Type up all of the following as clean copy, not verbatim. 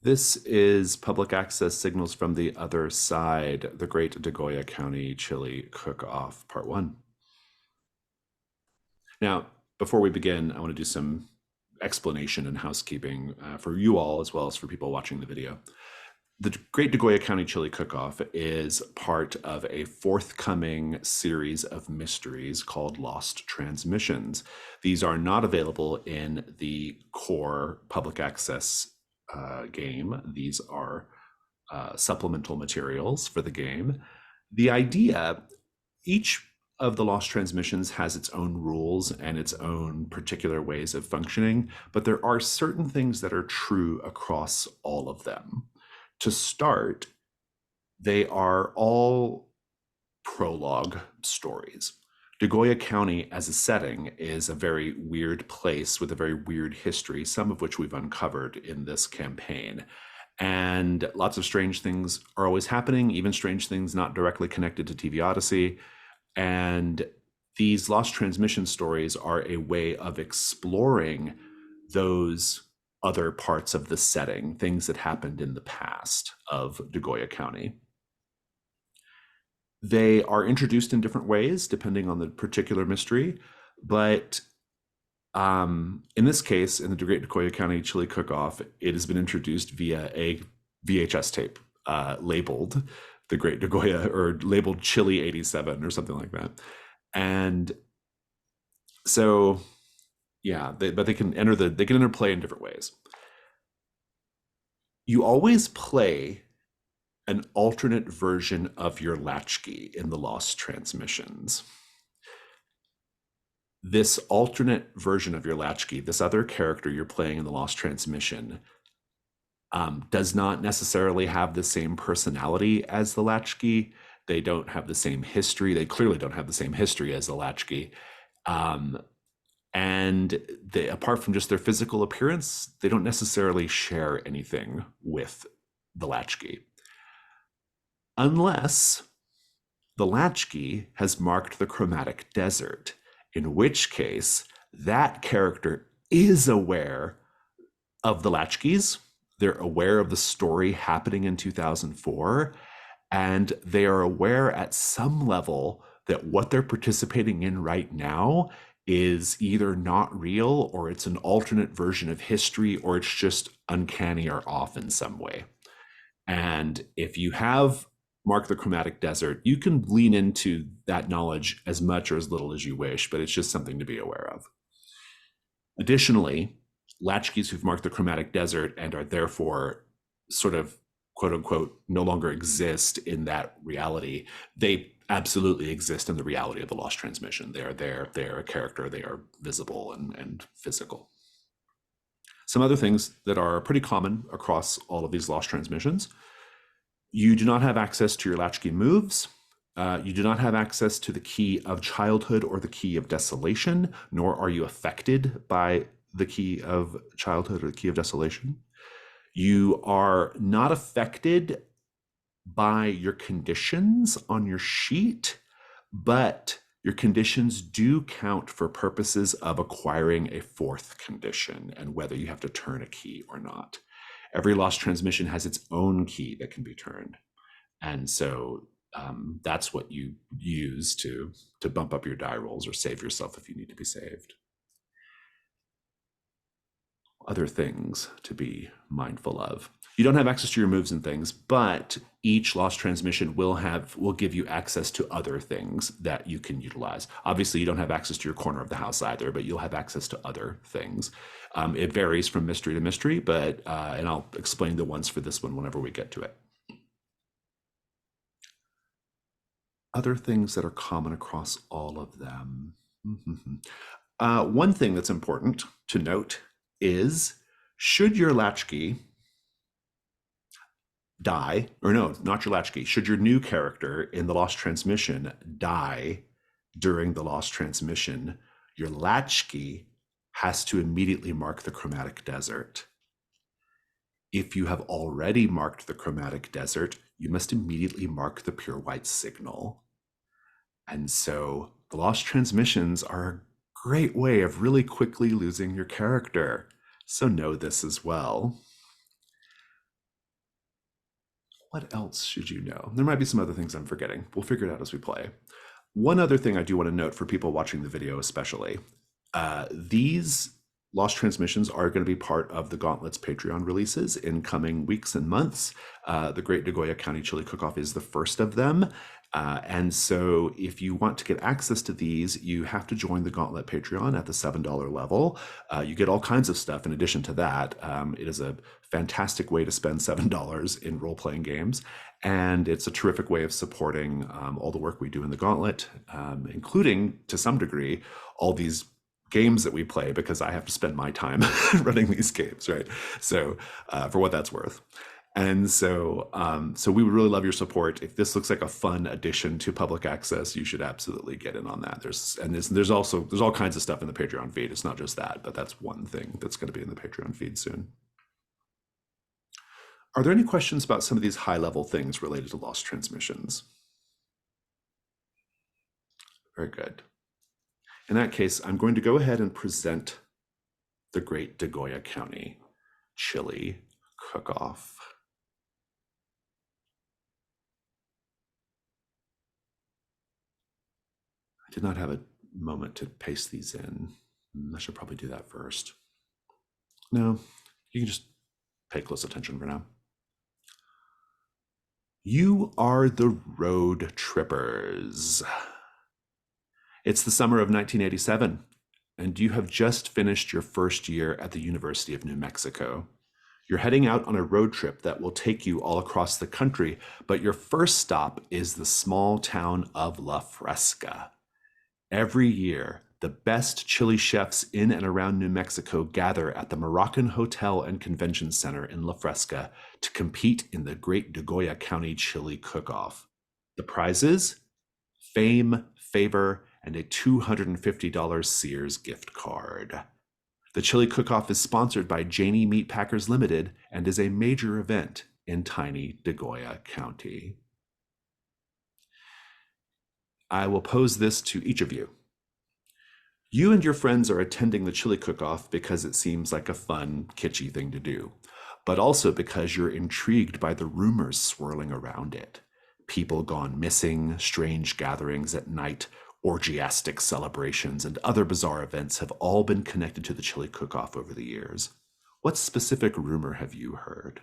This is public access signals from the other side, the Great Degoya County Chili Cook-Off, Part 1. Now, before we begin, I want to do some explanation and housekeeping for you all, as well as for people watching the video. The Great Degoya County Chili Cook-Off is part of a forthcoming series of mysteries called Lost Transmissions. These are not available in the core public access game. These are supplemental materials for the game. The idea, each of the Lost Transmissions has its own rules and its own particular ways of functioning, but there are certain things that are true across all of them. To start, they are all prologue stories. Degoya County as a setting is a very weird place with a very weird history, some of which we've uncovered in this campaign. And lots of strange things are always happening, even strange things not directly connected to TV Odyssey. And these Lost Transmission stories are a way of exploring those other parts of the setting, things that happened in the past of Degoya County. They are introduced in different ways depending on the particular mystery, but in this case, in the Great Degoya County Chili Cook-Off, it has been introduced via a VHS tape labeled the Great Degoya, or labeled Chili 87 or something like that. And so, yeah, but they can interplay in different ways. You always play an alternate version of your latchkey in the Lost Transmissions. This alternate version of your latchkey, this other character you're playing in the Lost Transmission, does not necessarily have the same personality as the latchkey. They don't have the same history. They clearly don't have the same history as the latchkey. And apart from just their physical appearance, they don't necessarily share anything with the latchkey. Unless the latchkey has marked the chromatic desert, in which case that character is aware of the latchkeys. They're aware of the story happening in 2004, and they are aware at some level that what they're participating in right now is either not real, or it's an alternate version of history, or it's just uncanny or off in some way. And if you have Mark the Chromatic Desert, you can lean into that knowledge as much or as little as you wish, but it's just something to be aware of. Additionally, latchkeys who've marked the Chromatic Desert and are therefore sort of quote unquote no longer exist in that reality, they absolutely exist in the reality of the Lost Transmission. They are there, they are a character, they are visible and physical. Some other things that are pretty common across all of these Lost Transmissions: you do not have access to your latchkey moves. You do not have access to the key of childhood or the key of desolation, nor are you affected by the key of childhood or the key of desolation. You are not affected by your conditions on your sheet, but your conditions do count for purposes of acquiring a fourth condition and whether you have to turn a key or not. Every Lost Transmission has its own key that can be turned. And so that's what you use to bump up your die rolls or save yourself if you need to be saved. Other things to be mindful of: you don't have access to your moves and things, but each Lost Transmission will give you access to other things that you can utilize. Obviously, you don't have access to your corner of the house either, but you'll have access to other things. It varies from mystery to mystery, but and I'll explain the ones for this one whenever we get to it. Other things that are common across all of them. One thing that's important to note is, should your latchkey die, or no, not your latchkey, should your new character in the Lost Transmission die during the Lost Transmission, your latchkey has to immediately mark the Chromatic Desert. If you have already marked the Chromatic Desert, you must immediately mark the Pure White Signal. And so the Lost Transmissions are a great way of really quickly losing your character. So know this as well. What else should you know? There might be some other things I'm forgetting. We'll figure it out as we play. One other thing I do want to note for people watching the video, especially, these Lost Transmissions are going to be part of the Gauntlet's Patreon releases in coming weeks and months. The Great Degoya County Chili Cook-Off is the first of them. And so if you want to get access to these, you have to join the Gauntlet Patreon at the $7 level. You get all kinds of stuff in addition to that. It is a fantastic way to spend $7 in role-playing games. And it's a terrific way of supporting all the work we do in the Gauntlet, including, to some degree, all these games that we play, because I have to spend my time running these games, right? So for what that's worth. And so we would really love your support. If this looks like a fun addition to public access, you should absolutely get in on that. There's all kinds of stuff in the Patreon feed. It's not just that, but that's one thing that's going to be in the Patreon feed soon. Are there any questions about some of these high-level things related to Lost Transmissions? Very good. In that case, I'm going to go ahead and present the Great Degoya County Chili Cook-Off. I did not have a moment to paste these in. I should probably do that first. No, you can just pay close attention for now. You are the road trippers. It's the summer of 1987, and you have just finished your first year at the University of New Mexico. You're heading out on a road trip that will take you all across the country, but your first stop is the small town of La Fresca. Every year, the best chili chefs in and around New Mexico gather at the Moroccan Hotel and Convention Center in La Fresca to compete in the Great Degoya County Chili Cook-Off. The prizes? Fame, favor, and a $250 Sears gift card. The Chili Cook-Off is sponsored by Janie Meat Packers Limited and is a major event in tiny Degoya County. I will pose this to each of you. You and your friends are attending the Chili Cook-Off because it seems like a fun, kitschy thing to do, but also because you're intrigued by the rumors swirling around it. People gone missing, strange gatherings at night, orgiastic celebrations, and other bizarre events have all been connected to the Chili Cook-Off over the years. What specific rumor have you heard?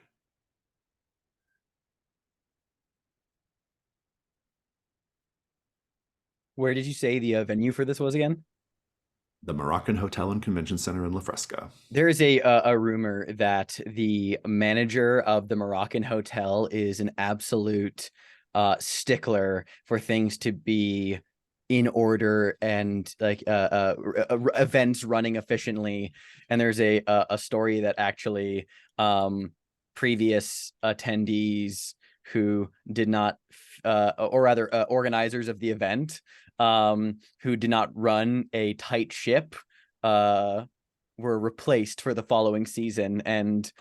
Where did you say the venue for this was again? The Moroccan Hotel and Convention Center in La Fresca. There is a rumor that the manager of the Moroccan Hotel is an absolute stickler for things to be in order and like events running efficiently. And there's a story that actually previous attendees who did not, or rather organizers of the event, who did not run a tight ship, were replaced for the following season and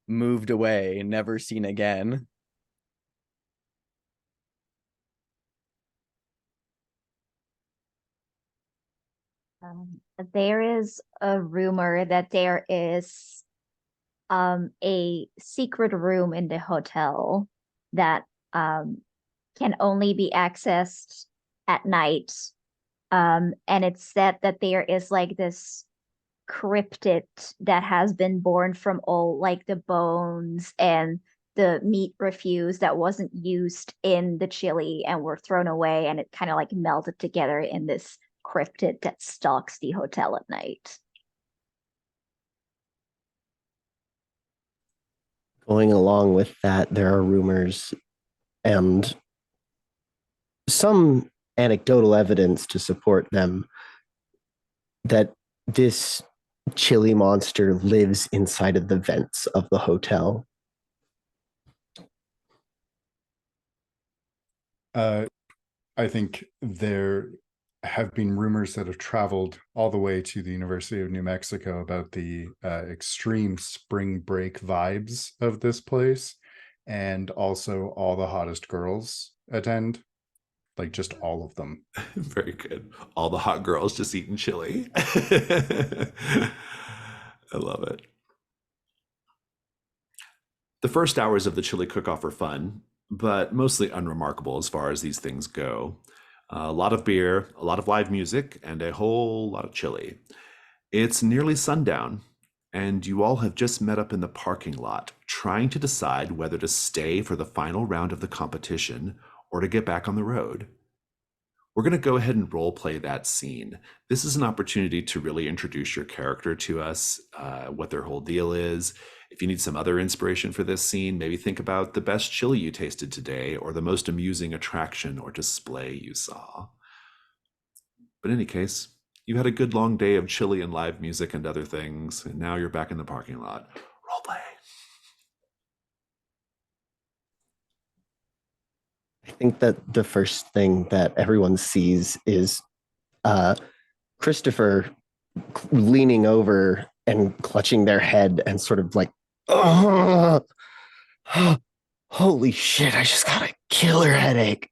moved away, never seen again. There is a rumor that there is a secret room in the hotel that can only be accessed at night. And it's said that there is like this cryptid that has been born from all like the bones and the meat refuse that wasn't used in the chili and were thrown away, and it kind of like melted together in this cryptid that stalks the hotel at night. Going along with that, there are rumors and some anecdotal evidence to support them that this chili monster lives inside of the vents of the hotel. I think there have been rumors that have traveled all the way to the University of New Mexico about the extreme spring break vibes of this place, and also all the hottest girls attend, like just all of them. Very good. All the hot girls just eating chili. I love it. The first hours of the chili cook-off are fun. but mostly unremarkable as far as these things go. A lot of beer, a lot of live music, and a whole lot of chili. It's nearly sundown, and you all have just met up in the parking lot, trying to decide whether to stay for the final round of the competition or to get back on the road. We're going to go ahead and role play that scene. This is an opportunity to really introduce your character to us, what their whole deal is. If you need some other inspiration for this scene, maybe think about the best chili you tasted today or the most amusing attraction or display you saw. But in any case, you had a good long day of chili and live music and other things, and now you're back in the parking lot. Role play. I think that the first thing that everyone sees is Christopher leaning over and clutching their head and sort of like, oh, holy shit, I just got a killer headache.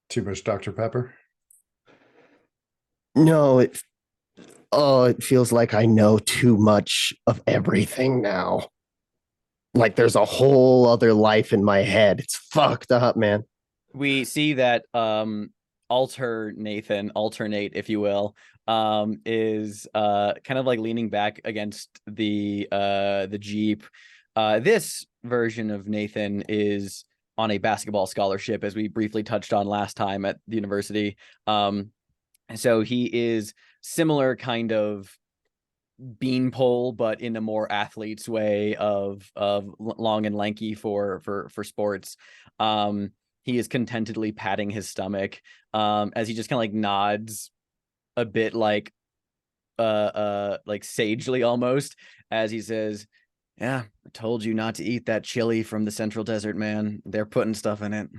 Too much Dr. Pepper? No, it feels like I know too much of everything now. Like there's a whole other life in my head. It's fucked up, man. We see that alternate, if you will, is kind of like leaning back against the Jeep. This version of Nathan is on a basketball scholarship, as we briefly touched on last time at the university. So he is similar kind of beanpole, but in a more athlete's way of long and lanky for sports. He is contentedly patting his stomach as he just kind of like nods a bit like sagely almost as he says, yeah, I told you not to eat that chili from the Central Desert, man. They're putting stuff in it.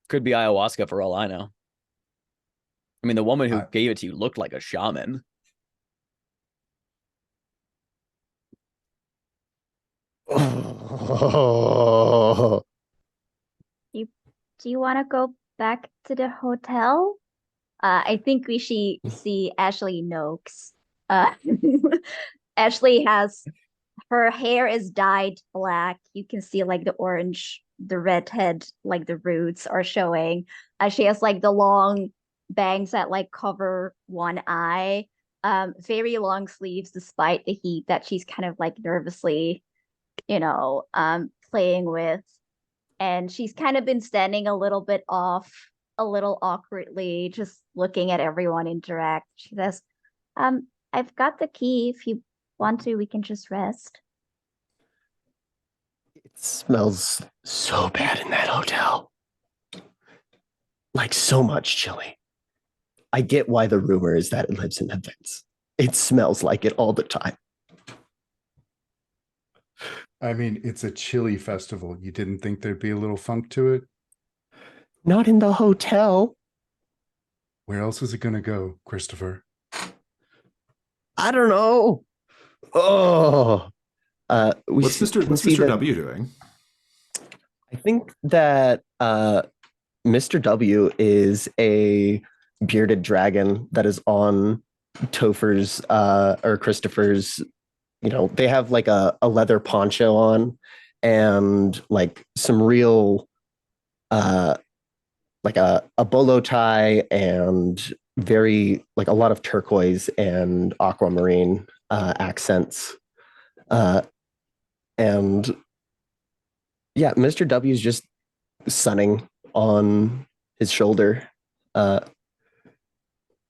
Could be ayahuasca for all I know. I mean, the woman who gave it to you looked like a shaman. Oh. Do you want to go back to the hotel? I think we should see Ashley Noakes. Ashley has her hair is dyed black. You can see like the orange, the redhead, like the roots are showing. She has like the long bangs that like cover one eye. Very long sleeves despite the heat that she's kind of like nervously, playing with. And she's kind of been standing a little bit off, a little awkwardly, just looking at everyone interact. She says, I've got the key. If you want to, we can just rest. It smells so bad in that hotel. Like so much chili. I get why the rumor is that it lives in the vents. It smells like it all the time. I mean, it's a chili festival. You didn't think there'd be a little funk to it? Not in the hotel. Where else is it going to go, Christopher? I don't know. Oh. What's Mr. W doing? I think that Mr. W is a bearded dragon that is on Topher's or Christopher's. They have like a leather poncho on and like some real like a bolo tie and very like a lot of turquoise and aquamarine accents. And yeah, Mr. W is just sunning on his shoulder.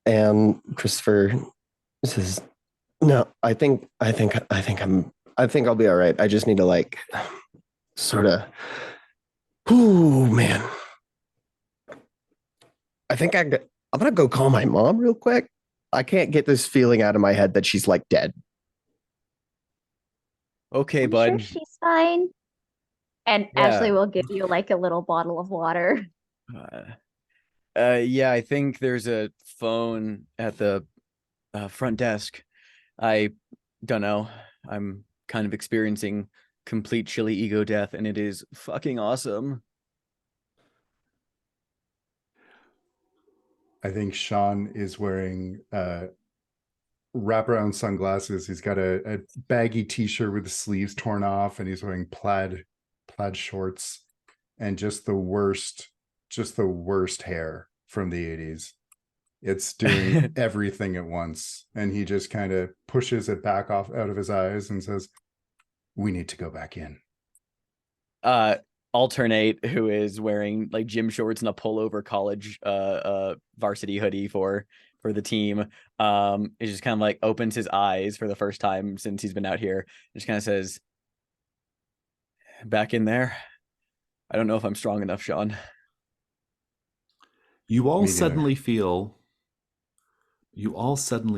And Christopher says, no, I think I'll be all right. I just need to like sort of, ooh, man. I think I'm going to go call my mom real quick. I can't get this feeling out of my head that she's like dead. Okay, I'm bud. sure she's fine. And Yeah. Ashley will give you like a little bottle of water. Yeah, I think there's a phone at the front desk. I don't know. I'm kind of experiencing complete chili ego death, and it is fucking awesome. I think Sean is wearing wraparound sunglasses. He's got a baggy t-shirt with the sleeves torn off, and he's wearing plaid shorts, and just the worst hair from the 80s. It's doing everything at once, and he just kind of pushes it back off out of his eyes and says, "We need to go back in." Alternate, who is wearing like gym shorts and a pullover college varsity hoodie for the team, is just kind of like opens his eyes for the first time since he's been out here, just kind of says, "Back in there? I don't know if I'm strong enough, Sean." You all Me neither. suddenly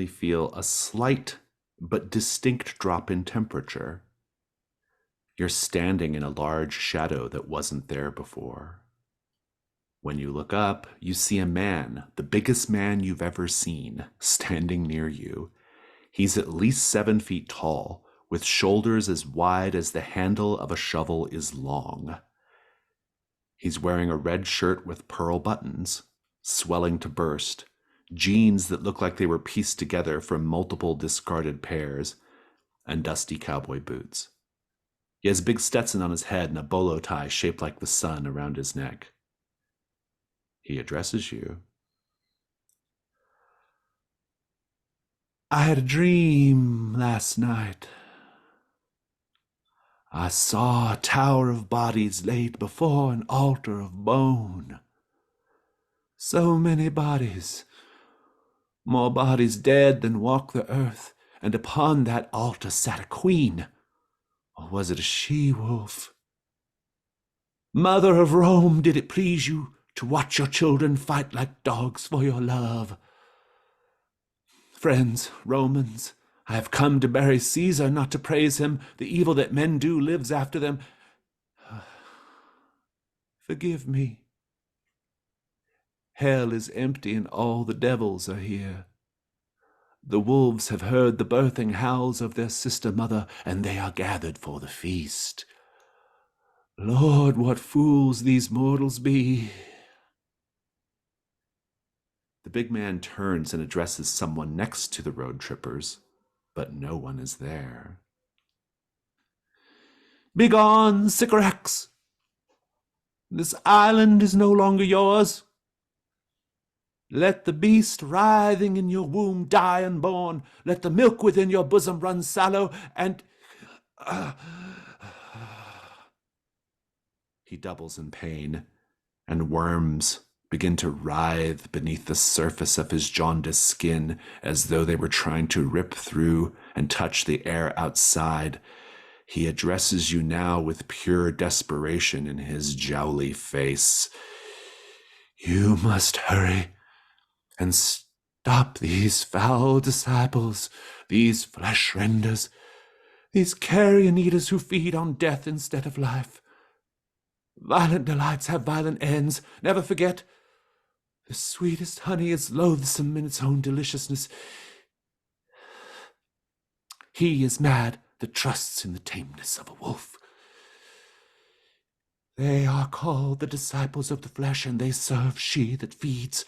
feel a slight but distinct drop in temperature. You're standing in a large shadow that wasn't there before. When you look up, you see a man, the biggest man you've ever seen, standing near you. He's at least 7 feet tall, with shoulders as wide as the handle of a shovel is long. He's wearing a red shirt with pearl buttons, swelling to burst, jeans that look like they were pieced together from multiple discarded pairs, and dusty cowboy boots. He has a big Stetson on his head and a bolo tie shaped like the sun around his neck. He addresses you. "I had a dream last night. I saw a tower of bodies laid before an altar of bone. So many bodies, more bodies dead than walk the earth, and upon that altar sat a queen. Or was it a she-wolf? Mother of Rome, did it please you to watch your children fight like dogs for your love? Friends, Romans, I have come to bury Caesar, not to praise him. The evil that men do lives after them. Forgive me. Hell is empty and all the devils are here. The wolves have heard the birthing howls of their sister mother, and they are gathered for the feast. Lord, what fools these mortals be." The big man turns and addresses someone next to the road trippers, but no one is there. "Begone, Sycorax! This island is no longer yours. Let the beast writhing in your womb die unborn. Let the milk within your bosom run sallow, and..." He doubles in pain, and worms begin to writhe beneath the surface of his jaundiced skin as though they were trying to rip through and touch the air outside. He addresses you now with pure desperation in his jowly face. "You must hurry and stop these foul disciples, these flesh renders, these carrion eaters who feed on death instead of life. Violent delights have violent ends. Never forget, the sweetest honey is loathsome in its own deliciousness. He is mad that trusts in the tameness of a wolf. They are called the disciples of the flesh, and they serve she that feeds.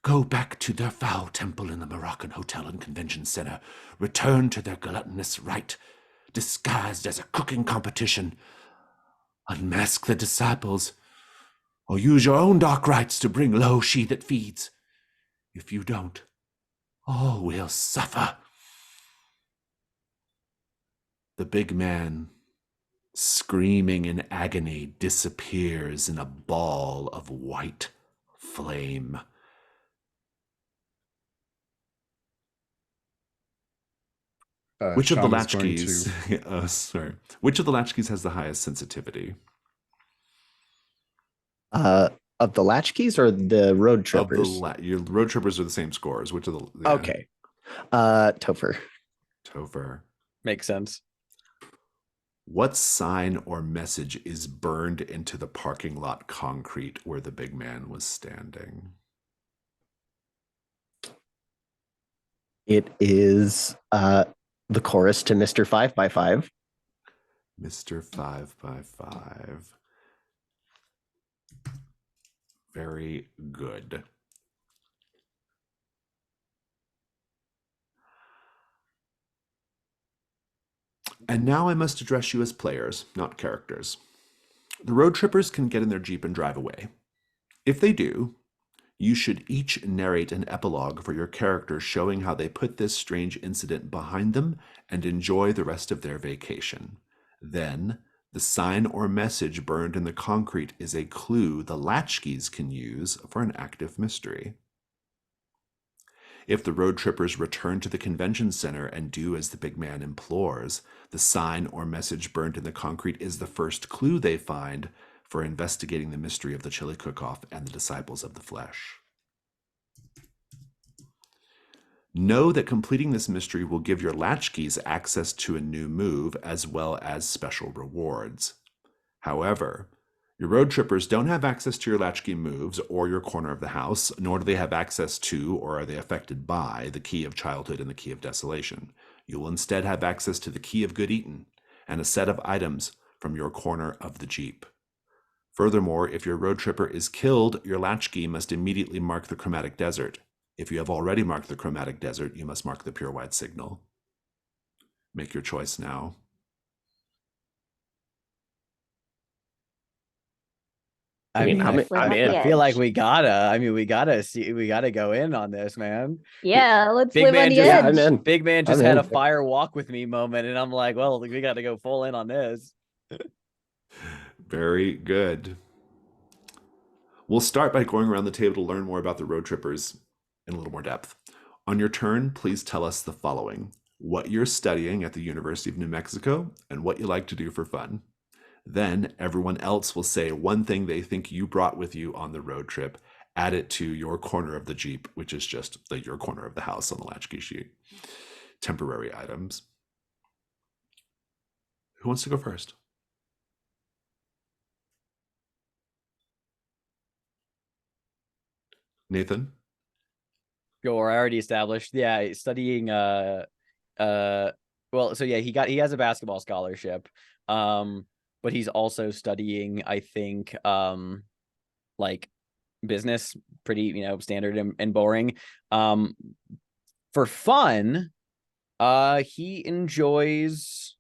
Go back to their foul temple in the Moroccan Hotel and Convention Center. Return to their gluttonous rite, disguised as a cooking competition. Unmask the disciples, or use your own dark rites to bring low she that feeds. If you don't, all will suffer." The big man, screaming in agony, disappears in a ball of white flame. Which of the Sean is going latchkeys? Which of the latchkeys has the highest sensitivity? Of the latchkeys or the road trippers? Your road trippers are the same scores. Which of the? Yeah. Okay. Topher. Topher. Makes sense. What sign or message is burned into the parking lot concrete where the big man was standing? It is the chorus to Mr. 5x5. Mr. 5x5. Very good. And now I must address you as players, not characters. The road trippers can get in their Jeep and drive away. If they do, you should each narrate an epilogue for your character showing how they put this strange incident behind them and enjoy the rest of their vacation. Then, the sign or message burned in the concrete is a clue the latchkeys can use for an active mystery. If the road trippers return to the convention center and do as the big man implores, the sign or message burned in the concrete is the first clue they find for investigating the mystery of the chili cook-off and the disciples of the flesh. Know that completing this mystery will give your latchkeys access to a new move as well as special rewards. However, your road trippers don't have access to your latchkey moves or your corner of the house, nor do they have access to or are they affected by the key of childhood and the key of desolation. You will instead have access to the key of good eaten and a set of items from your corner of the Jeep. Furthermore, if your road tripper is killed, your latchkey must immediately mark the chromatic desert. If you have already marked the chromatic desert, you must mark the pure white signal. Make your choice now. I mean, I'm We're at in. the I feel like edge. we gotta go in on this, man. Yeah, let's Big live man on the just- Yeah, edge. I'm in. Big man just I'm had in. a fire walk with me moment, and I'm like, well, we got to go full in on this. Very good. We'll start by going around the table to learn more about the road trippers in a little more depth. On your turn, please tell us the following: what you're studying at the University of New Mexico and what you like to do for fun. Then everyone else will say one thing they think you brought with you on the road trip. Add it to your corner of the Jeep, which is just your corner of the house on the latchkey sheet. Temporary items. Who wants to go first? Nathan? Gore, I already established. Yeah, studying well, so yeah, he has a basketball scholarship. But he's also studying, I think, like business, pretty, standard and boring. For fun, he enjoys,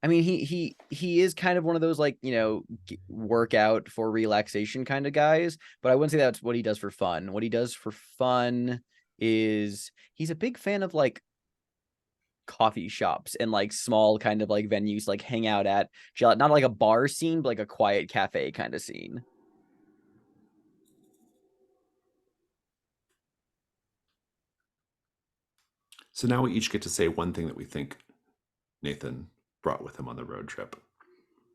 I mean, he is kind of one of those, like, workout for relaxation kind of guys, but I wouldn't say that's what he does for fun. What he does for fun is he's a big fan of like coffee shops and like small kind of like venues, like hang out at, not like a bar scene, but like a quiet cafe kind of scene. So now we each get to say one thing that we think Nathan brought with him on the road trip,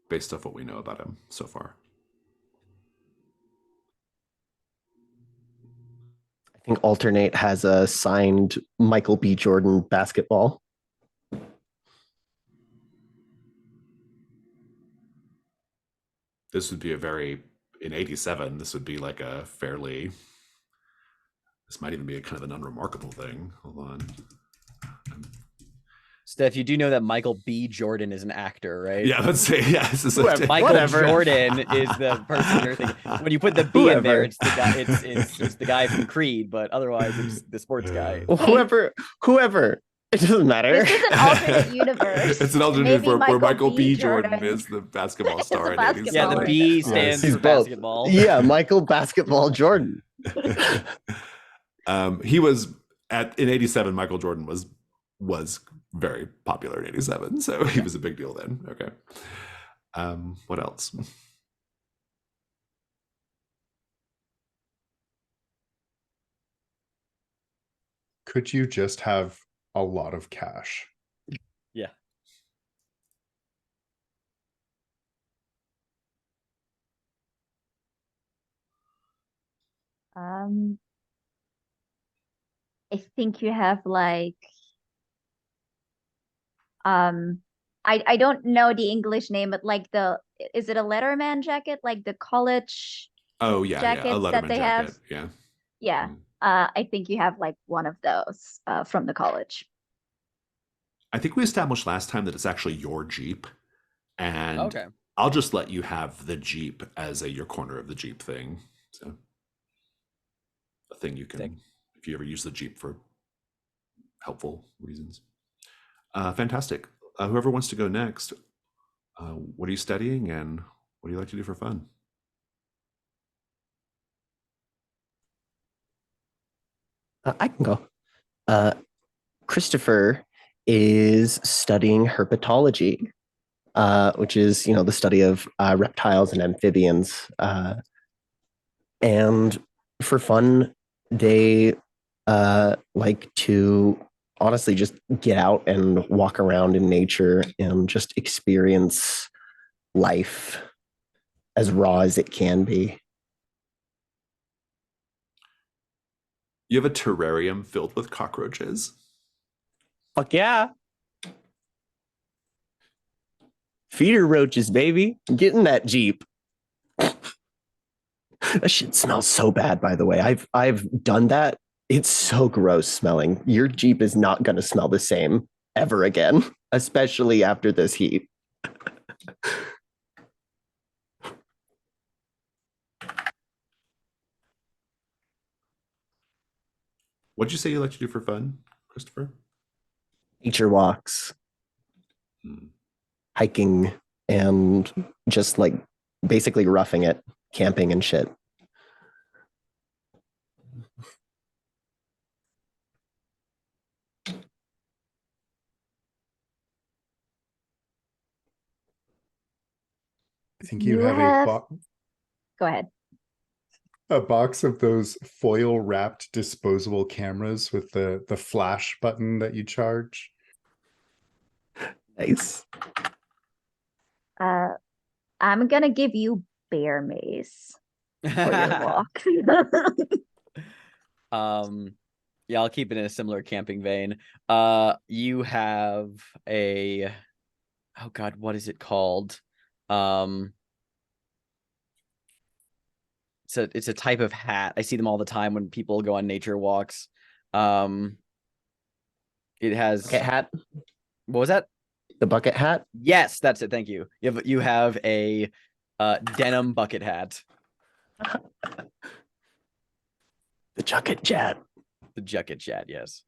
based off what we know about him so far. I think Alternate has a signed Michael B. Jordan basketball. This would be in 87, this would be like a fairly, this might even be a kind of an unremarkable thing. Hold on. Steph, you do know that Michael B. Jordan is an actor, right? Yeah, let's say, yeah. This is Michael Whatever. Jordan is the person you're thinking. When you put the B in there, Whoever. it's the guy. It's the guy from Creed, but otherwise it's the sports guy. Whoever. It doesn't matter. This is an alternate universe. It's an alternate Maybe universe where Michael B. B. Jordan is the basketball is star the in basketball 87. Yeah, the Baller. B Yes. stands He's for both. basketball. Yeah, Michael Basketball Jordan. He was in 87, Michael Jordan was very popular in 87, so he was a big deal then. Okay. What else? Could you just have a lot of cash? Yeah. I think you have like I don't know the English name, but like is it a Letterman jacket? Like the college Oh yeah, a jackets that Letterman they jacket. have? Yeah. Yeah. Mm. I think you have like one of those from the college. I think we established last time that it's actually your Jeep, and Okay. I'll just let you have the Jeep as your corner of the Jeep thing. So a thing you can, Sick. if you ever use the Jeep for helpful reasons. Fantastic. whoever wants to go next, what are you studying and what do you like to do for fun? I can go. Christopher is studying herpetology, which is, the study of reptiles and amphibians. And for fun, they like to honestly just get out and walk around in nature and just experience life as raw as it can be. You have a terrarium filled with cockroaches? Fuck yeah. Feeder roaches, baby. Get in that Jeep. That shit smells so bad, by the way. I've done that. It's so gross smelling. Your Jeep is not going to smell the same ever again, especially after this heat. What'd you say you like to do for fun, Christopher? Nature walks, Hmm. hiking, and just like basically roughing it, camping and shit. I think you You have have- Go ahead. a box of those foil wrapped disposable cameras with the flash button that you charge. Nice. I'm gonna give you bear mace for your walk. Yeah, I'll keep it in a similar camping vein. You have a, oh God, what is it called? It's a type of hat. I see them all the time when people go on nature walks. It has Bucket hat. What was that? The bucket hat. Yes, that's it. Thank you. You have a denim bucket hat. The Jucket Jet. The Jucket Chat, yes.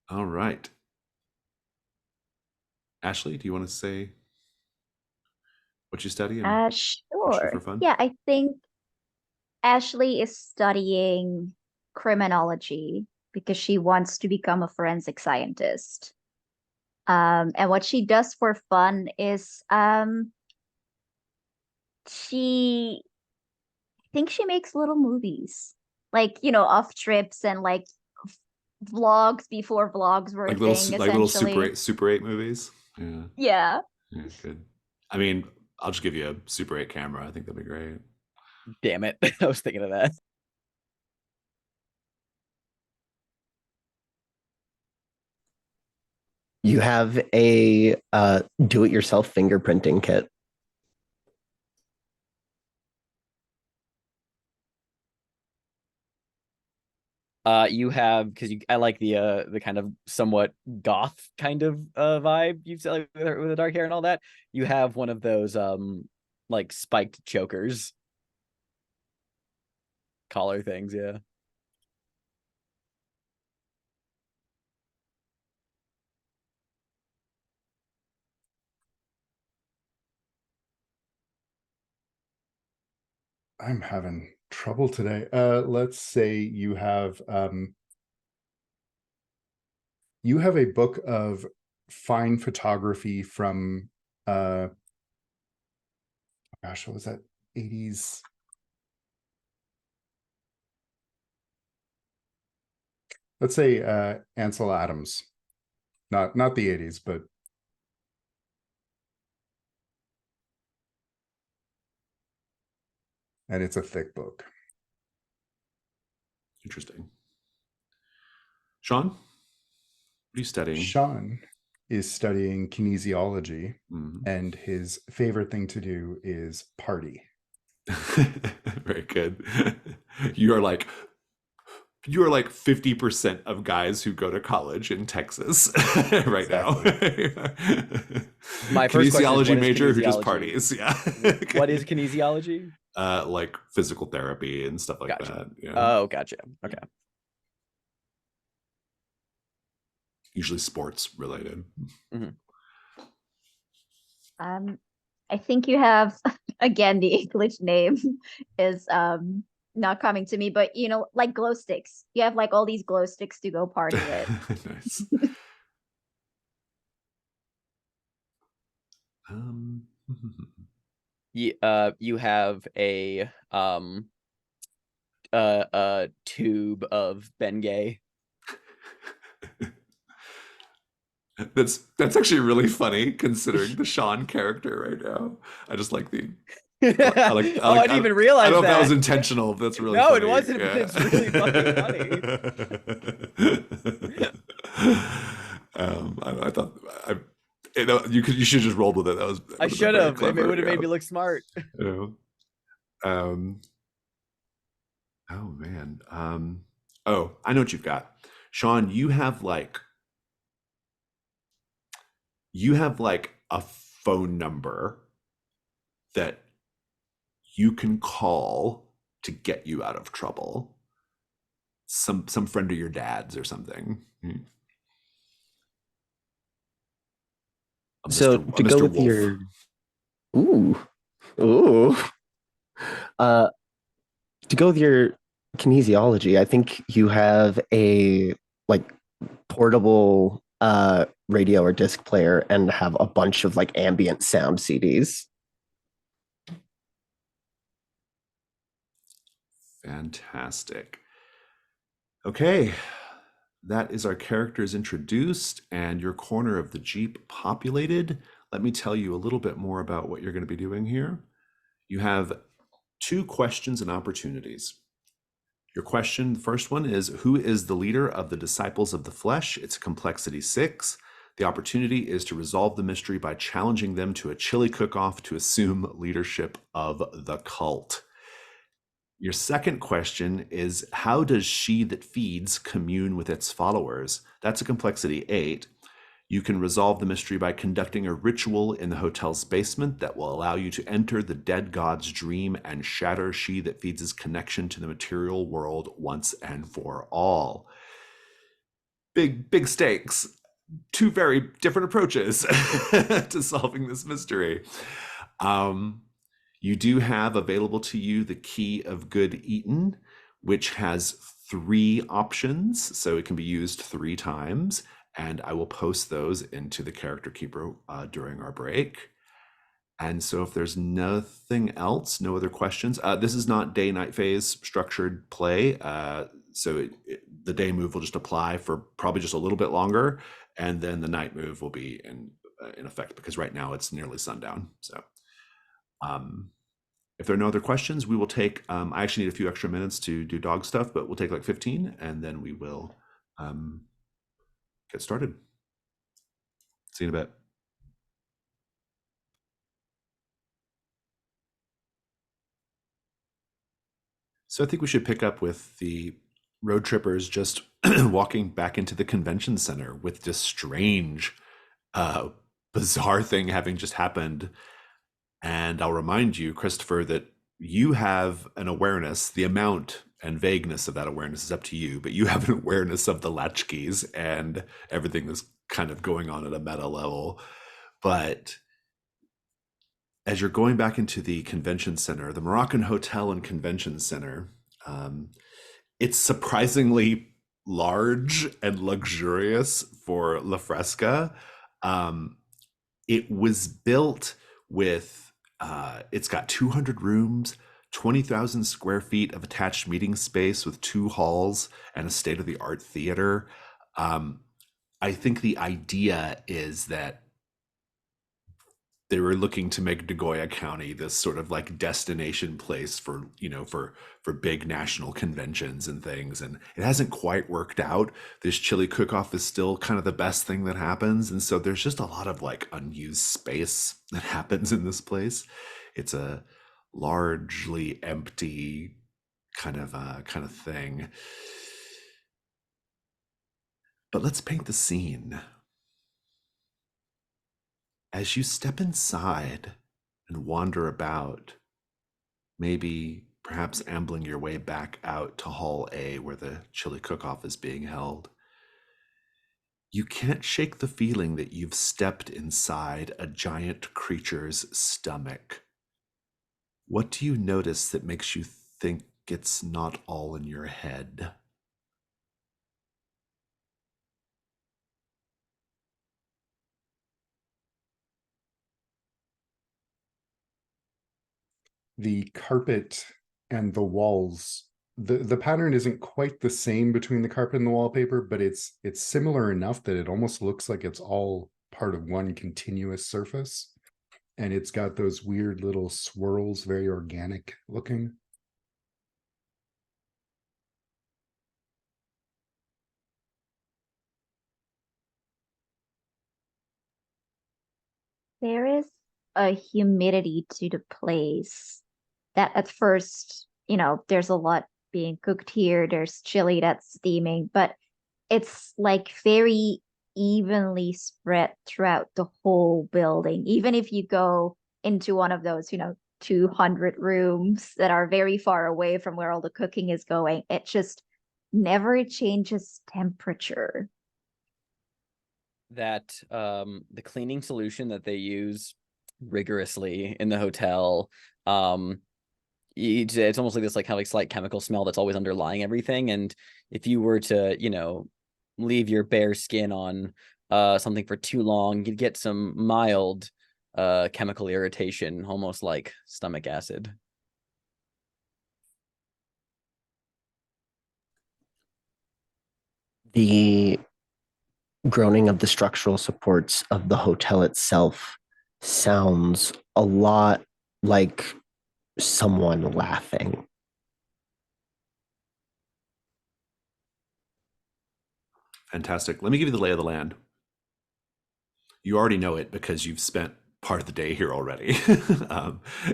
All right. Ashley, do you want to say what you study and what you do Sure. for fun? Yeah, I think Ashley is studying criminology because she wants to become a forensic scientist. And what she does for fun is she I think she makes little movies. Like, off trips and like vlogs before vlogs were a Like thing, little essentially. Super 8 movies? Yeah. Yeah. Yeah, good. I mean, I'll just give you a Super 8 camera. I think that'd be great. Damn it. I was thinking of that. You have a do-it-yourself fingerprinting kit. You have, because I like the kind of somewhat goth kind of vibe you've said, like with the dark hair and all that. You have one of those like spiked chokers collar things, yeah. I'm having trouble today. Let's say you have a book of fine photography from gosh, what was that? 80s. Let's say Ansel Adams. Not the 80s, but and it's a thick book. Interesting. Sean, what are you studying? Sean is studying kinesiology, Mhm. and his favorite thing to do is party. Very good. You are like 50% of guys who go to college in Texas right now. My first question is, Kinesiology what is major who just kinesiology? parties. Yeah. What is kinesiology? Like physical therapy and stuff like Gotcha. that. Yeah. Oh, gotcha. Okay. usually sports related. I think you have again the English name is not coming to me, but you know, like glow sticks. You have like all these glow sticks to go party with. Nice. You have a tube of Bengay. That's actually really funny considering the Sean character right now. I just like the. I like. Oh, I didn't even realize I don't know if that that. was intentional. But that's really No, funny. it wasn't, but it's really fucking I thought you should have just rolled with it. I should have. It would have made me look smart. You know? Oh man. Oh, I know what you've got, Sean. You have like a phone number that you can call to get you out of trouble. Some friend of your dad's or something. So to go with your to go with your kinesiology, I think you have a like portable radio or disc player and have a bunch of like ambient sound CDs. Fantastic. Okay, that is our characters introduced and your corner of the Jeep populated. Let me tell you a little bit more about what you're going to be doing here. You have 2 questions and opportunities. Your question, the first one is, who is the leader of the Disciples of the Flesh? It's complexity 6. The opportunity is to resolve the mystery by challenging them to a chili cook-off to assume leadership of the cult. Your second question is, how does She That Feeds commune with its followers? That's a complexity 8. You can resolve the mystery by conducting a ritual in the hotel's basement that will allow you to enter the dead god's dream and shatter She That Feeds' connection to the material world once and for all. Big stakes. 2 very different approaches to solving this mystery. You do have available to you the Key of Good Eaten, which has 3 options, so it can be used 3 times, and I will post those into the Character Keeper during our break. And so if there's nothing else, no other questions, this is not day-night phase structured play, so the day move will just apply for probably just a little bit longer, and then the night move will be in effect, because right now it's nearly sundown. So if there are no other questions, we will take, I actually need a few extra minutes to do dog stuff, but we'll take like 15 and then we will get started. See you in a bit. So I think we should pick up with the road trippers just walking back into the convention center with this strange, bizarre thing having just happened. And I'll remind you, Christopher, that you have an awareness. The amount and vagueness of that awareness is up to you, but you have an awareness of the latchkeys and everything that's kind of going on at a meta level. But as you're going back into the convention center, the Moroccan Hotel and Convention Center, it's surprisingly large and luxurious for La Fresca. It was built with, it's got 200 rooms, 20,000 square feet of attached meeting space with 2 halls and a state-of-the-art theater. I think the idea is that they were looking to make Degoya County this sort of like destination place for, for big national conventions and things. And it hasn't quite worked out. This chili cook-off is still kind of the best thing that happens. And so there's just a lot of like unused space that happens in this place. It's a largely empty kind of thing. But let's paint the scene. As you step inside and wander about, maybe perhaps ambling your way back out to Hall A where the chili cook-off is being held, You can't shake the feeling that you've stepped inside a giant creature's stomach. What do you notice that makes you think it's not all in your head? The carpet and the walls, the pattern isn't quite the same between the carpet and the wallpaper, but it's similar enough that it almost looks like it's all part of one continuous surface. And it's got those weird little swirls, very organic looking. There is a humidity to the place that at first, there's a lot being cooked here. There's chili that's steaming, but it's like very evenly spread throughout the whole building. Even if you go into one of those, 200 rooms that are very far away from where all the cooking is going, it just never changes temperature. That the cleaning solution that they use rigorously in the hotel, it's almost like this like kind of like slight chemical smell that's always underlying everything. And if you were to leave your bare skin on something for too long, you'd get some mild chemical irritation, almost like stomach acid. The groaning of the structural supports of the hotel itself sounds a lot like someone laughing. Fantastic. Let me give you the lay of the land. You already know it because you've spent part of the day here already,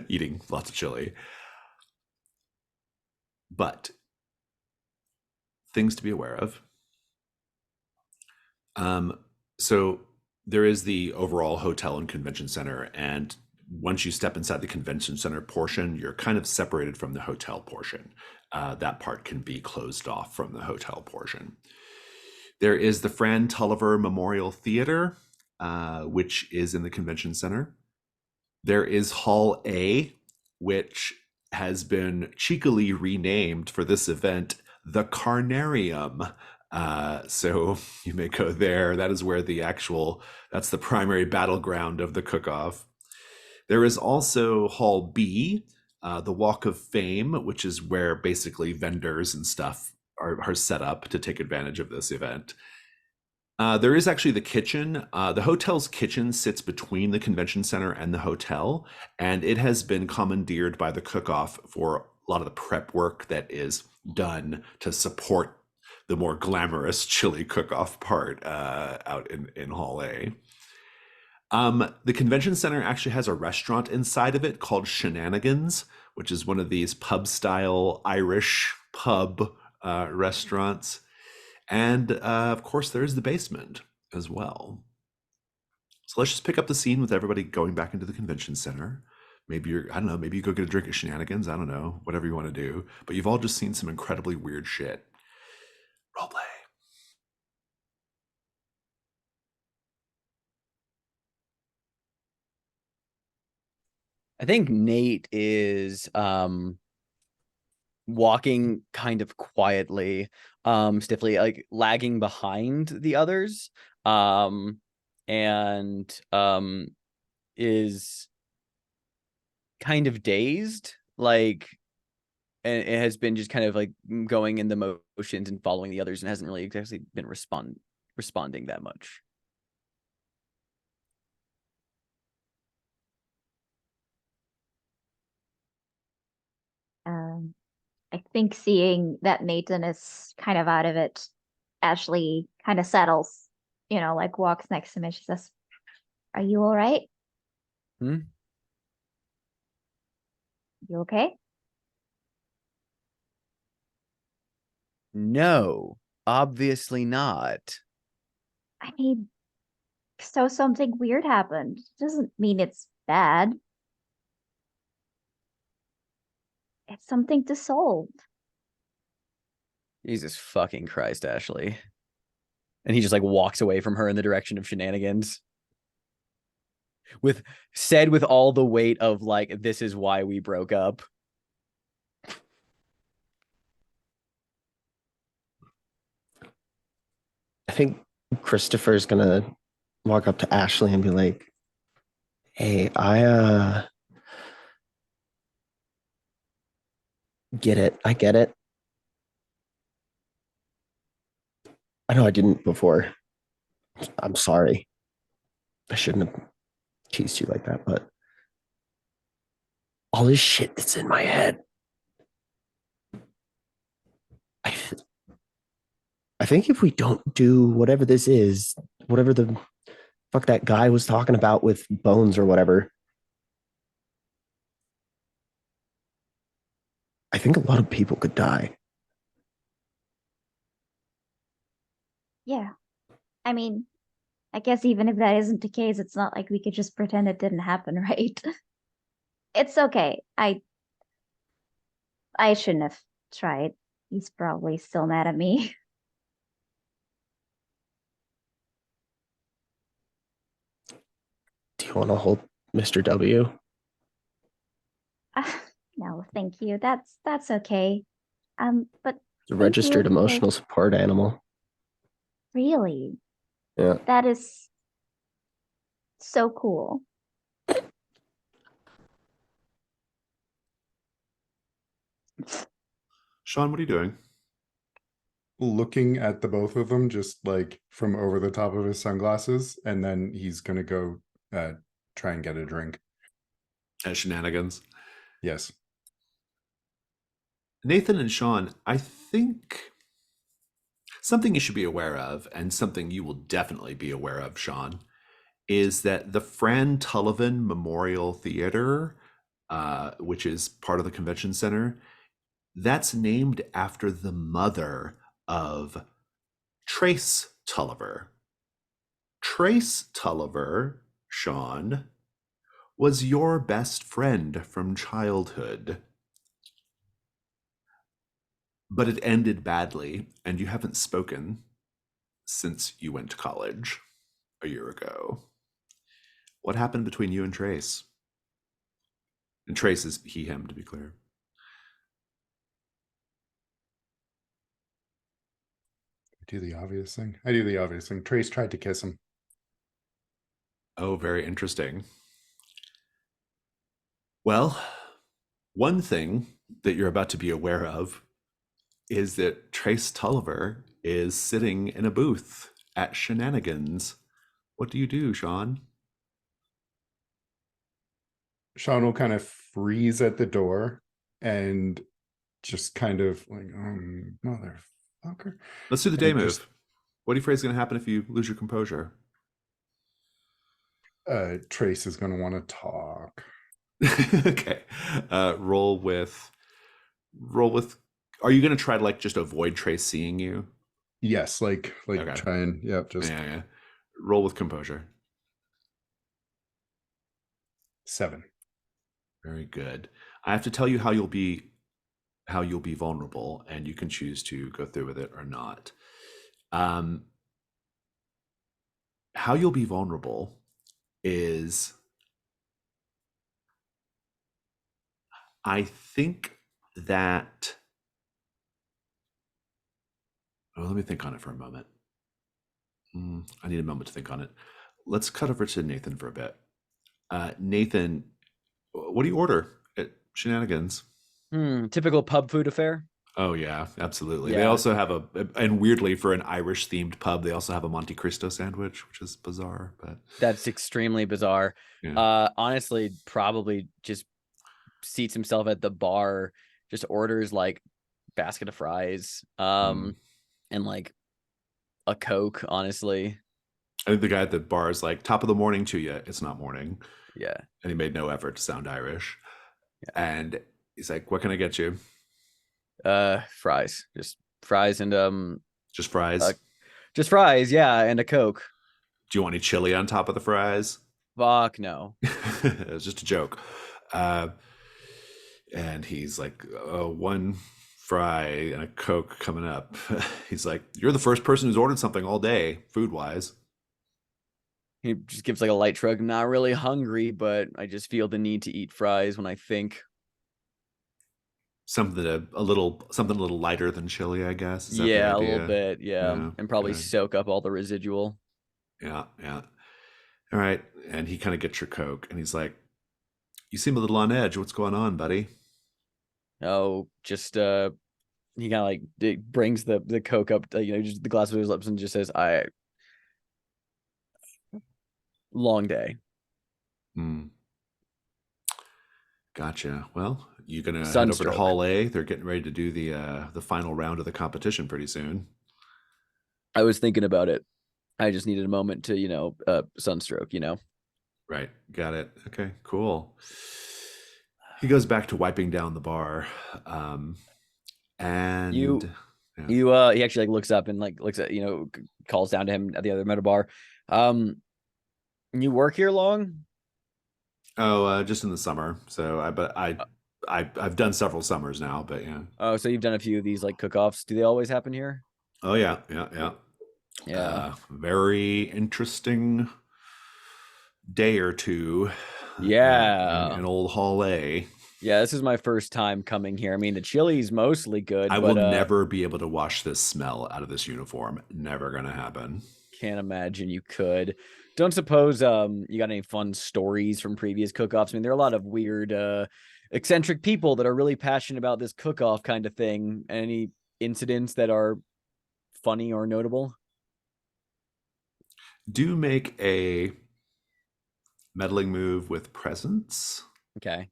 eating lots of chili. But things to be aware of. So there is the overall hotel and convention center, and once you step inside the convention center portion, you're kind of separated from the hotel portion. That part can be closed off from the hotel portion. There is the Fran Tulliver Memorial Theater, which is in the convention center. There is Hall A, which has been cheekily renamed for this event the Carnarium. So you may go there. That is where that's the primary battleground of the cook-off. There is also Hall B, the Walk of Fame, which is where basically vendors and stuff are set up to take advantage of this event. There is actually the kitchen. The hotel's kitchen sits between the convention center and the hotel, and it has been commandeered by the cook-off for a lot of the prep work that is done to support the more glamorous chili cook-off part out in Hall A. The convention center actually has a restaurant inside of it called Shenanigans, which is one of these pub-style Irish pub restaurants. And of course, there's the basement as well. So let's just pick up the scene with everybody going back into the convention center. Maybe maybe you go get a drink at Shenanigans. I don't know, whatever you want to do. But you've all just seen some incredibly weird shit. Roleplay. I think Nate is walking kind of quietly, stiffly, like lagging behind the others, and is kind of dazed, like, and it has been just kind of like going in the motions and following the others and hasn't really exactly been responding that much. I think seeing that Nathan is kind of out of it, Ashley kind of settles, like walks next to him and she says, "Are you all right? Hmm? You okay?" No, obviously not. I mean, so something weird happened. Doesn't mean it's bad. It's something to solve. Jesus fucking Christ, Ashley. And he just like walks away from her in the direction of shenanigans. With all the weight of like, this is why we broke up. I think Christopher's gonna walk up to Ashley and be like, "Hey, I get it. I get it. I know I didn't before. I'm sorry. I shouldn't have teased you like that, but all this shit that's in my head. I think if we don't do whatever this is, whatever the fuck that guy was talking about with bones or whatever, I think a lot of people could die. Yeah. I mean, I guess even if that isn't the case, it's not like we could just pretend it didn't happen, right? It's okay. I shouldn't have tried. He's probably still mad at me. Do you want to hold Mr. W? No, thank you. That's okay. But The thank you registered for- emotional support animal. Really, Yeah. that is so cool. Sean, what are you doing? Looking at the both of them, just like from over the top of his sunglasses, and then he's gonna go try and get a drink. Shenanigans. Yes. Nathan and Sean, I think something you should be aware of, and something you will definitely be aware of, Sean, is that the Fran Tullivan Memorial Theater, which is part of the convention center, that's named after the mother of Trace Tulliver. Trace Tulliver, Sean, was your best friend from childhood. But it ended badly, and you haven't spoken since you went to college a year ago. What happened between you and Trace? And Trace is he, him, to be clear. I do the obvious thing. Trace tried to kiss him. Oh, very interesting. Well, one thing that you're about to be aware of is that Trace Tulliver is sitting in a booth at Shenanigans. What do you do, Sean? Sean will kind of freeze at the door and just kind of like, motherfucker. Let's do the day And move. just- What do you afraid is going to happen if you lose your composure? Trace is going to want to talk. Okay. Roll with. Are you going to try to like just avoid Trace seeing you? Yes, like Okay. try and just Yeah. Roll with composure. 7. Very good. I have to tell you how you'll be vulnerable, and you can choose to go through with it or not. How you'll be vulnerable is, I think that. Oh, let me think on it for a moment. I need a moment to think on it. Let's cut over to Nathan for a bit. Nathan, what do you order at Shenanigans? Typical pub food affair. Oh yeah, absolutely. They Yeah. also have and weirdly for an Irish themed pub, they also have a Monte Cristo sandwich, which is bizarre, but That's extremely bizarre. yeah. Honestly, probably just seats himself at the bar, just orders like basket of fries, and like a Coke, honestly. I think the guy at the bar is like, top of the morning to you. It's not morning. Yeah. And he made no effort to sound Irish. Yeah. And he's like, what can I get you? Fries. Just fries and Just fries. just fries, yeah, and a Coke. Do you want any chili on top of the fries? Fuck no. It was just a joke. And he's like, one fry and a Coke coming up. He's like, "You're the first person who's ordered something all day, food wise." He just gives like a light shrug. Not really hungry, but I just feel the need to eat fries when I think. Something a little lighter than chili, I guess. Is that the Yeah, a idea? little bit. Yeah. Yeah, And probably good. soak up all the residual. Yeah, yeah. All right. And he kind of gets your Coke and he's like, "You seem a little on edge. What's going on, buddy?" Oh, just he kind of like brings the Coke up, just the glass of his lips and just says, long day. Hmm. Gotcha. Well, you gonna head over to Sunstroke. Hall A? They're getting ready to do the final round of the competition pretty soon. I was thinking about it. I just needed a moment to, sunstroke, Right. Got it. Okay, cool. He goes back to wiping down the bar. And You yeah. he actually like looks up and like looks at, calls down to him at the other metal bar. You work here long? Just in the summer. So I've done several summers now, but yeah. Oh, so you've done a few of these like cook-offs. Do they always happen here? Oh yeah, yeah. Yeah. Very interesting day or two. Yeah. In old Hall A. Yeah, this is my first time coming here. I mean, the chili's mostly good, I but will never be able to wash this smell out of this uniform. Never gonna happen. can't imagine you could. Don't suppose you got any fun stories from previous cook-offs? I mean, there are a lot of weird eccentric people that are really passionate about this cook-off kind of thing. Any incidents that are funny or notable? Do make a meddling move with presence. Okay.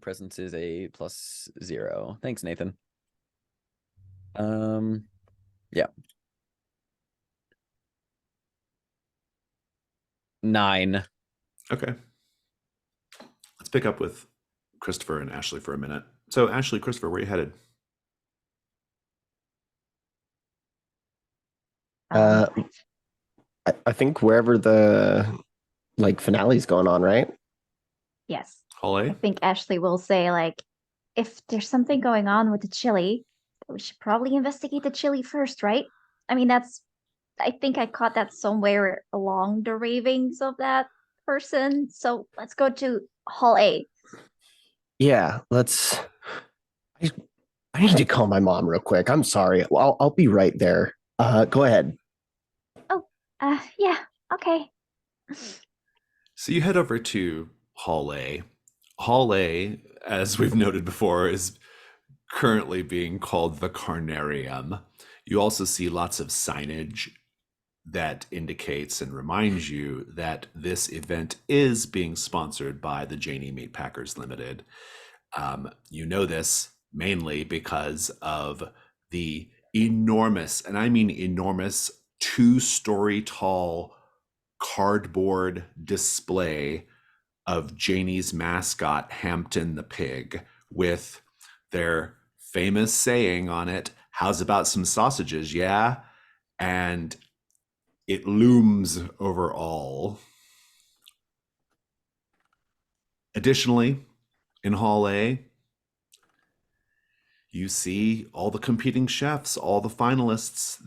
Presence is a +0. Thanks, Nathan. Yeah. 9. Okay. Let's pick up with Christopher and Ashley for a minute. So, Ashley, Christopher, where are you headed? I think wherever the finale's going on, right? Yes. Hall A? I think Ashley will say, like, if there's something going on with the chili, we should probably investigate the chili first, right? I mean, I think I caught that somewhere along the ravings of that person. So let's go to Hall A. Yeah, let's. I need to call my mom real quick. I'm sorry. I'll be right there. Go ahead. Yeah, okay. So, you head over to Hall A. Hall A, as we've noted before, is currently being called the Carnarium. You also see lots of signage that indicates and reminds you that this event is being sponsored by the Janie Meat Packers Limited. You know this mainly because of the enormous, and I mean enormous, 2-story tall cardboard display of Janie's mascot, Hampton the pig, with their famous saying on it, "How's about some sausages, yeah?" And it looms over all. Additionally, in Hall A, you see all the competing chefs, all the finalists.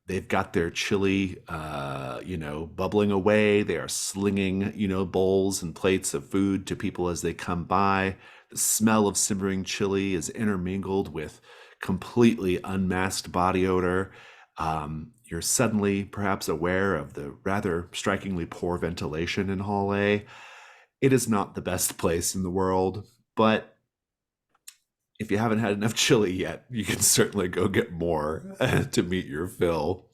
They've got their chili, bubbling away. They are slinging, bowls and plates of food to people as they come by. The smell of simmering chili is intermingled with completely unmasked body odor. You're suddenly perhaps aware of the rather strikingly poor ventilation in Hall A. It is not the best place in the world, but if you haven't had enough chili yet, you can certainly go get more to meet your fill.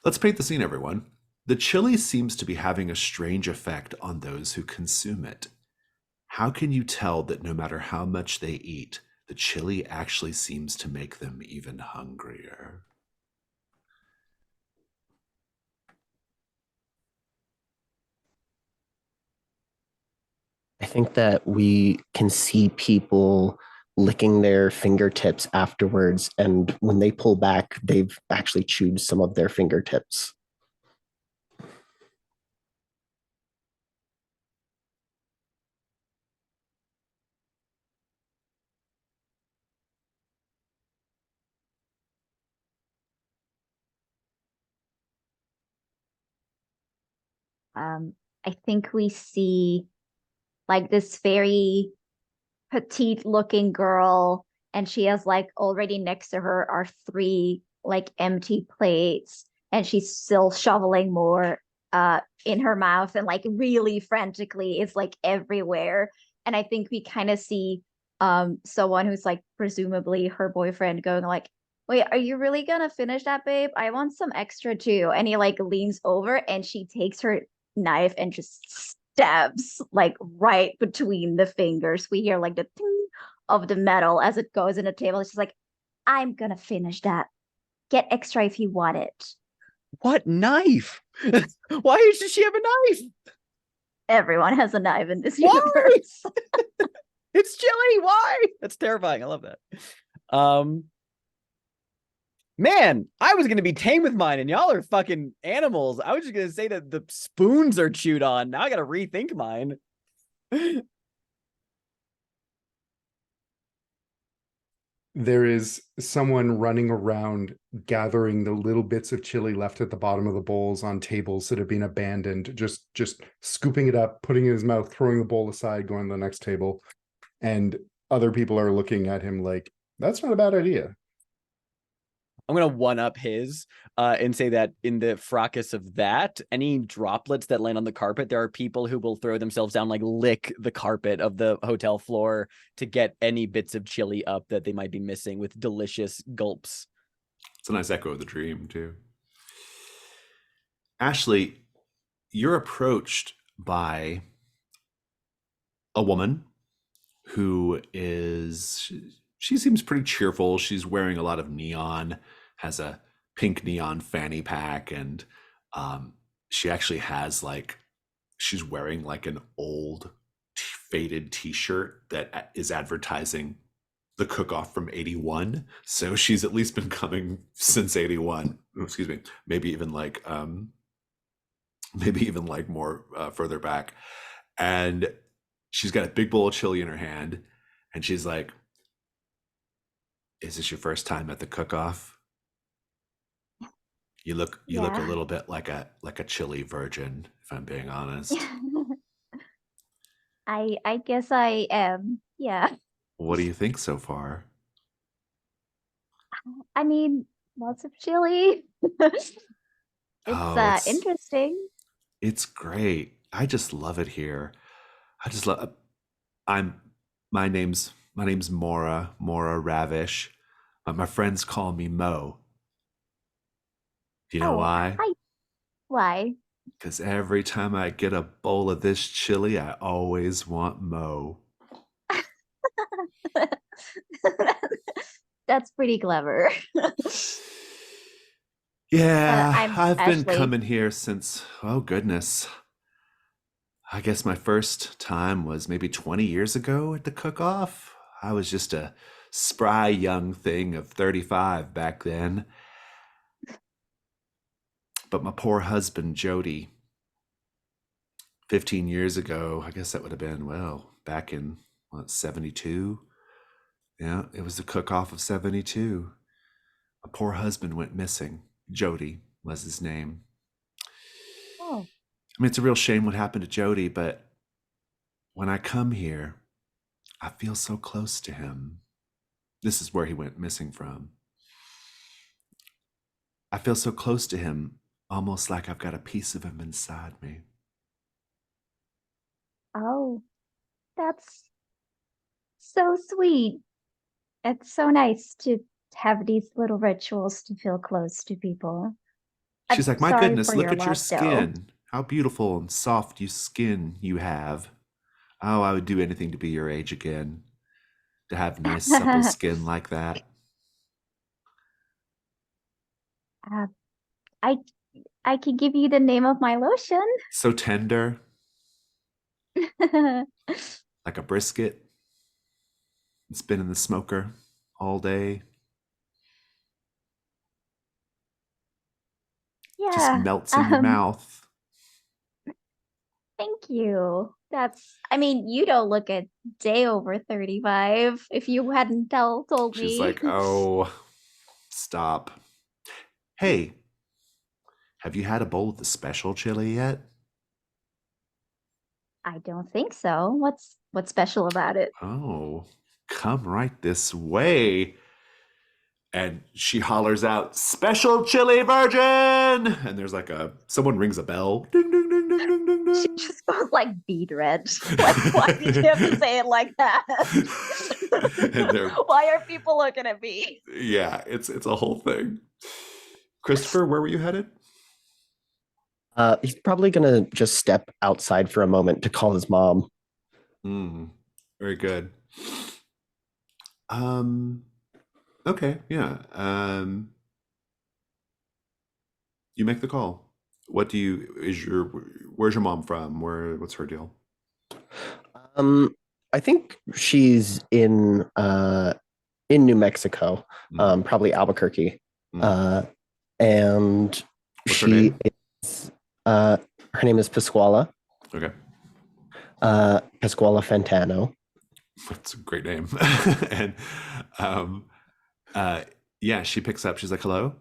Let's paint the scene, everyone. The chili seems to be having a strange effect on those who consume it. How can you tell that no matter how much they eat, the chili actually seems to make them even hungrier? I think that we can see people licking their fingertips afterwards, and when they pull back, they've actually chewed some of their fingertips. I think we see like this very petite looking girl, and she has like already next to her are three like empty plates, and she's still shoveling more in her mouth, and like really frantically it's like everywhere. And I think we kind of see someone who's like presumably her boyfriend going like, wait, are you really gonna finish that, babe? I want some extra too. And he like leans over and she takes her knife and just stabs like right between the fingers. We hear like the ting of the metal as it goes in the table. She's like, I'm gonna finish that. Get extra if you want it. What knife? Why does she have a knife? Everyone has a knife in this Why? universe. It's chilly. Why? That's terrifying. I love that. Man, I was gonna be tame with mine, and y'all are fucking animals. I was just gonna say that the spoons are chewed on. Now I gotta rethink mine. There is someone running around gathering the little bits of chili left at the bottom of the bowls on tables that have been abandoned, just scooping it up, putting it in his mouth, throwing the bowl aside, going to the next table. And other people are looking at him like, that's not a bad idea. I'm gonna one up his and say that in the fracas of that, any droplets that land on the carpet, there are people who will throw themselves down, like lick the carpet of the hotel floor to get any bits of chili up that they might be missing with delicious gulps. It's a nice echo of the dream, too. Ashley, you're approached by a woman who is, she seems pretty cheerful. She's wearing a lot of neon, has a pink neon fanny pack, and she actually has like, she's wearing like an old faded t-shirt that is advertising the cook-off from 81. So she's at least been coming since 81. Oh, excuse me. Maybe even like more further back. And she's got a big bowl of chili in her hand, and she's like, is this your first time at the cook-off? You look a Yeah. little bit like a chili virgin, if I'm being honest. I guess I am. Yeah. What do you think so far? I mean, lots of chili. It's Oh, interesting. it's great. I just love it here. I just love. My name's Mora Ravish, but my friends call me Mo. Do you know Oh, why? hi. Why? Because every time I get a bowl of this chili, I always want Mo. That's pretty clever. Yeah, I'm I've been Ashley. coming here since, oh goodness. I guess my first time was maybe 20 years ago at the cook-off. I was just a spry young thing of 35 back then. But my poor husband, Jody, 15 years ago, I guess that would have been, well, back in, what, 72? Yeah, it was the cook-off of 72. My poor husband went missing. Jody was his name. Oh, I mean, it's a real shame what happened to Jody, but when I come here, I feel so close to him. This is where he went missing from. I feel so close to him, almost like I've got a piece of him inside me. oh, that's so sweet. It's so nice to have these little rituals to feel close to people. I'm She's like, my sorry goodness, for look your at your loss, though. skin. How beautiful and soft skin you have. Oh, I would do anything to be your age again. To have nice, supple skin like that. I I can give you the name of my lotion. So tender, like a brisket. It's been in the smoker all day. Just Yeah. melts in your mouth. Thank you. I mean, you don't look a day over 35 if you hadn't told me. She's like, oh, stop. Hey, have you had a bowl of the special chili yet? I don't think so. What's special about it? Oh, come right this way. And she hollers out, "Special chili virgin!" And there's like someone rings a bell. Ding, ding, ding, ding, ding, ding, She ding. just goes like bead red. Like, why did you have to say it like that? And they're, Why are people looking at me? yeah, it's a whole thing. Christopher, where were you headed? He's probably gonna just step outside for a moment to call his mom. Very good. Okay, yeah. You make the call. Where's your mom from? What's her deal? I think she's in New Mexico, probably Albuquerque. And what's her name? Her name is Pasquala. Okay. Pasquala Fantano. That's a great name. And yeah, she picks up. She's like, "Hello."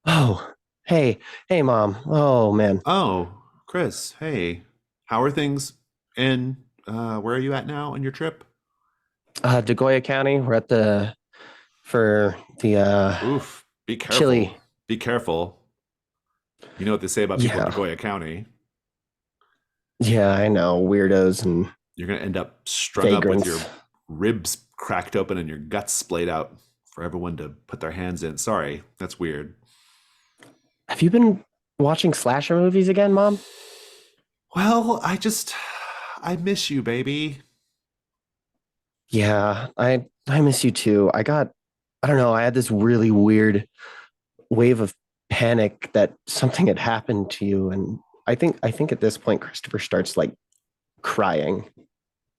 Oh, hey, mom. Oh man. Oh, Chris. Hey, how are things? And where are you at now on your trip? Degoya County. We're at for the Oof. Be careful. chili. Be careful. You know what they say about people in Yeah. Degoya County. Yeah, I know. Weirdos and You're going to end up strung up with your vagrants. ribs cracked open and your guts splayed out for everyone to put their hands in. Sorry, that's weird. Have you been watching slasher movies again, Mom? Well, I miss you, baby. Yeah, I miss you too. I don't know, I had this really weird wave of panic that something had happened to you, and I think at this point Christopher starts like crying.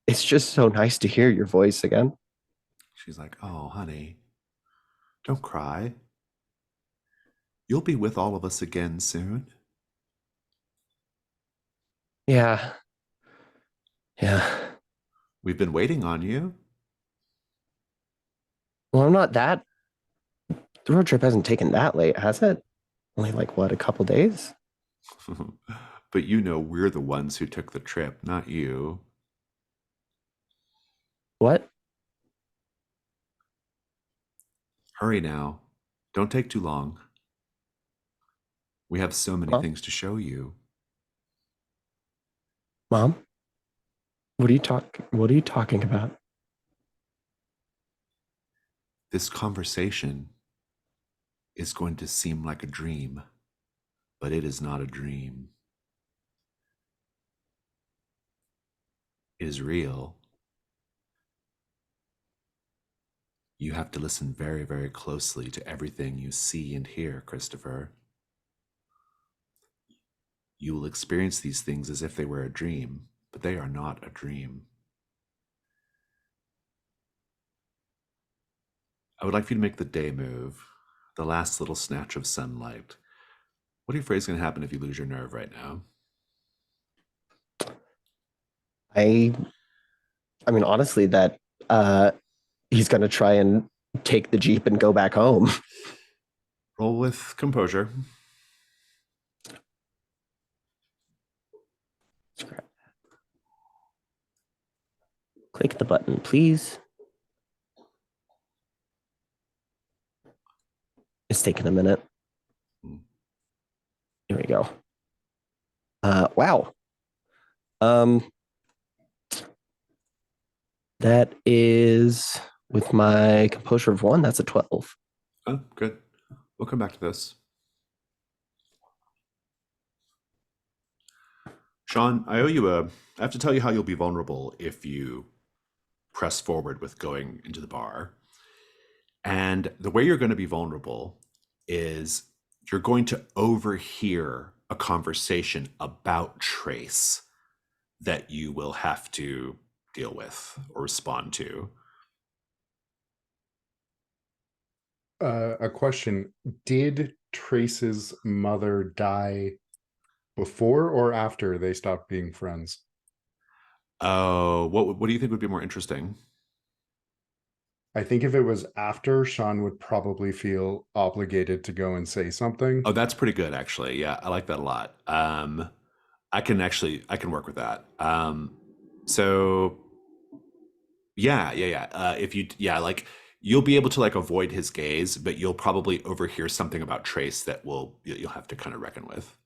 It's just so nice to hear your voice again. She's like, "Oh, honey, don't cry. You'll be with all of us again soon." Yeah. Yeah. We've been waiting on you. Well, I'm not that. The road trip hasn't taken that late, has it? Only like what, a couple days? But you know we're the ones who took the trip, not you. What? Hurry now. Don't take too long. We have so many Mom? things to show you. Mom? What are you talking about? This conversation is going to seem like a dream, but it is not a dream. It is real. You have to listen very, very closely to everything you see and hear, Christopher. You will experience these things as if they were a dream, but they are not a dream. I would like for you to make the day move, the last little snatch of sunlight. What are you afraid is going to happen if you lose your nerve right now? I mean, honestly, that he's gonna try and take the Jeep and go back home. Roll with composure. Click the button, please. It's taking a minute. Here we go. Wow. That is, with my composure of 1, that's a 12. Oh, good. We'll come back to this. Sean, I have to tell you how you'll be vulnerable if you press forward with going into the bar. And the way you're going to be vulnerable is you're going to overhear a conversation about Trace that you will have to deal with or respond to. A question. Did Trace's mother die before or after they stopped being friends? Oh, what do you think would be more interesting? I think if it was after, Sean would probably feel obligated to go and say something. Oh, that's pretty good, actually. Yeah, I like that a lot. I can work with that. So yeah. If you, like, you'll be able to like avoid his gaze, but you'll probably overhear something about Trace that you'll have to kind of reckon with.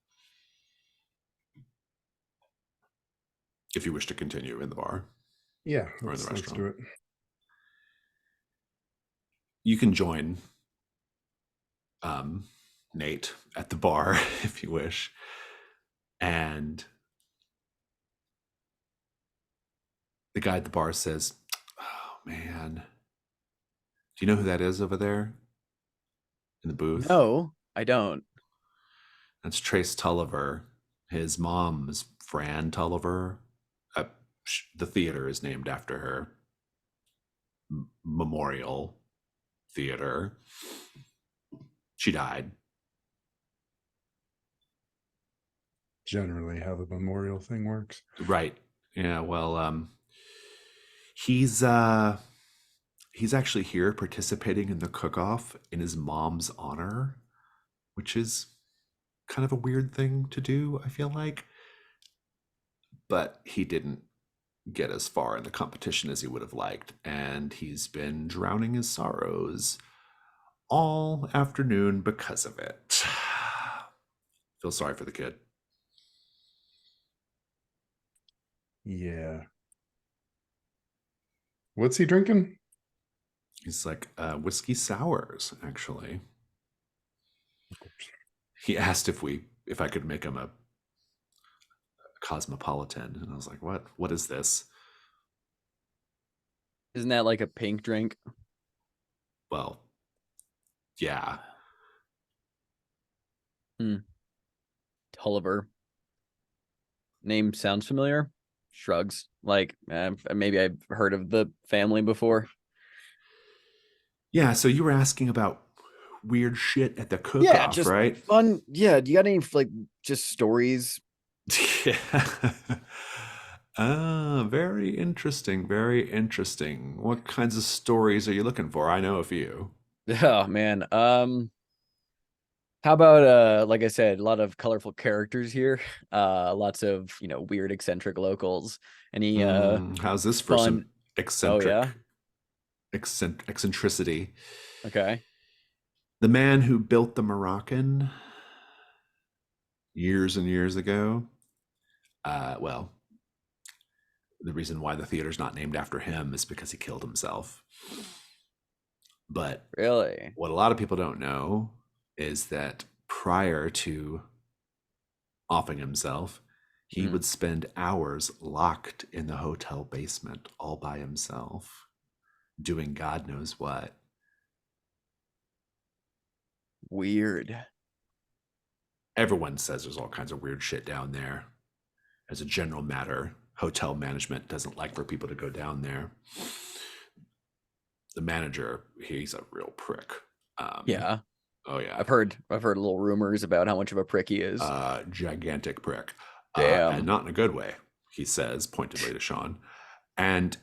If you wish to continue in the bar. Yeah, Or in the let's do restaurant. it. You can join Nate at the bar if you wish. And the guy at the bar says, "Oh man, do you know who that is over there in the booth?" No, I don't. That's Trace Tulliver. His mom's Fran Tulliver. The theater is named after her. Memorial Theater. She died. Generally, how the memorial thing works. Right. Yeah. Well, he's actually here participating in the cook-off in his mom's honor, which is kind of a weird thing to do, I feel like. But he didn't get as far in the competition as he would have liked, and he's been drowning his sorrows all afternoon because of it. Feel sorry for the kid. Yeah. What's he drinking? He's like, whiskey sours, actually. He asked if I could make him a cosmopolitan, and I was like, what is this? Isn't that like a pink drink? Well, yeah. Tulliver. Name sounds familiar. Shrugs. Like, maybe I've heard of the family before. Yeah, so you were asking about weird shit at the cook-off, right? Fun. Yeah, do you got any like just stories? Yeah. Very interesting. Very interesting. What kinds of stories are you looking for? I know a few. Oh man. How about like I said, a lot of colorful characters here. Lots of, weird eccentric locals. Any how's this for fun? some eccentric Oh yeah. eccentricity? Okay. The man who built the Moroccan years and years ago. Well, the reason why the theater's not named after him is because he killed himself. But Really? what a lot of people don't know is that prior to offing himself, he would spend hours locked in the hotel basement all by himself, doing God knows what. Weird. Everyone says there's all kinds of weird shit down there. As a general matter, hotel management doesn't like for people to go down there. The manager, he's a real prick. Yeah. Oh yeah. I've heard little rumors about how much of a prick he is. Gigantic prick. Damn. And not in a good way, he says pointedly to Sean. And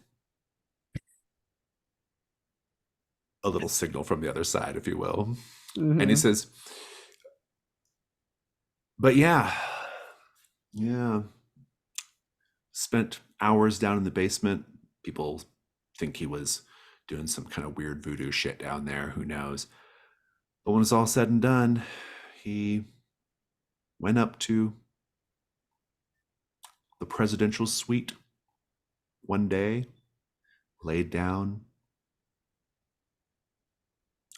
a little signal from the other side, if you will. And he says, but yeah, spent hours down in the basement. People think he was doing some kind of weird voodoo shit down there. Who knows? But when it's all said and done, he went up to the presidential suite one day, laid down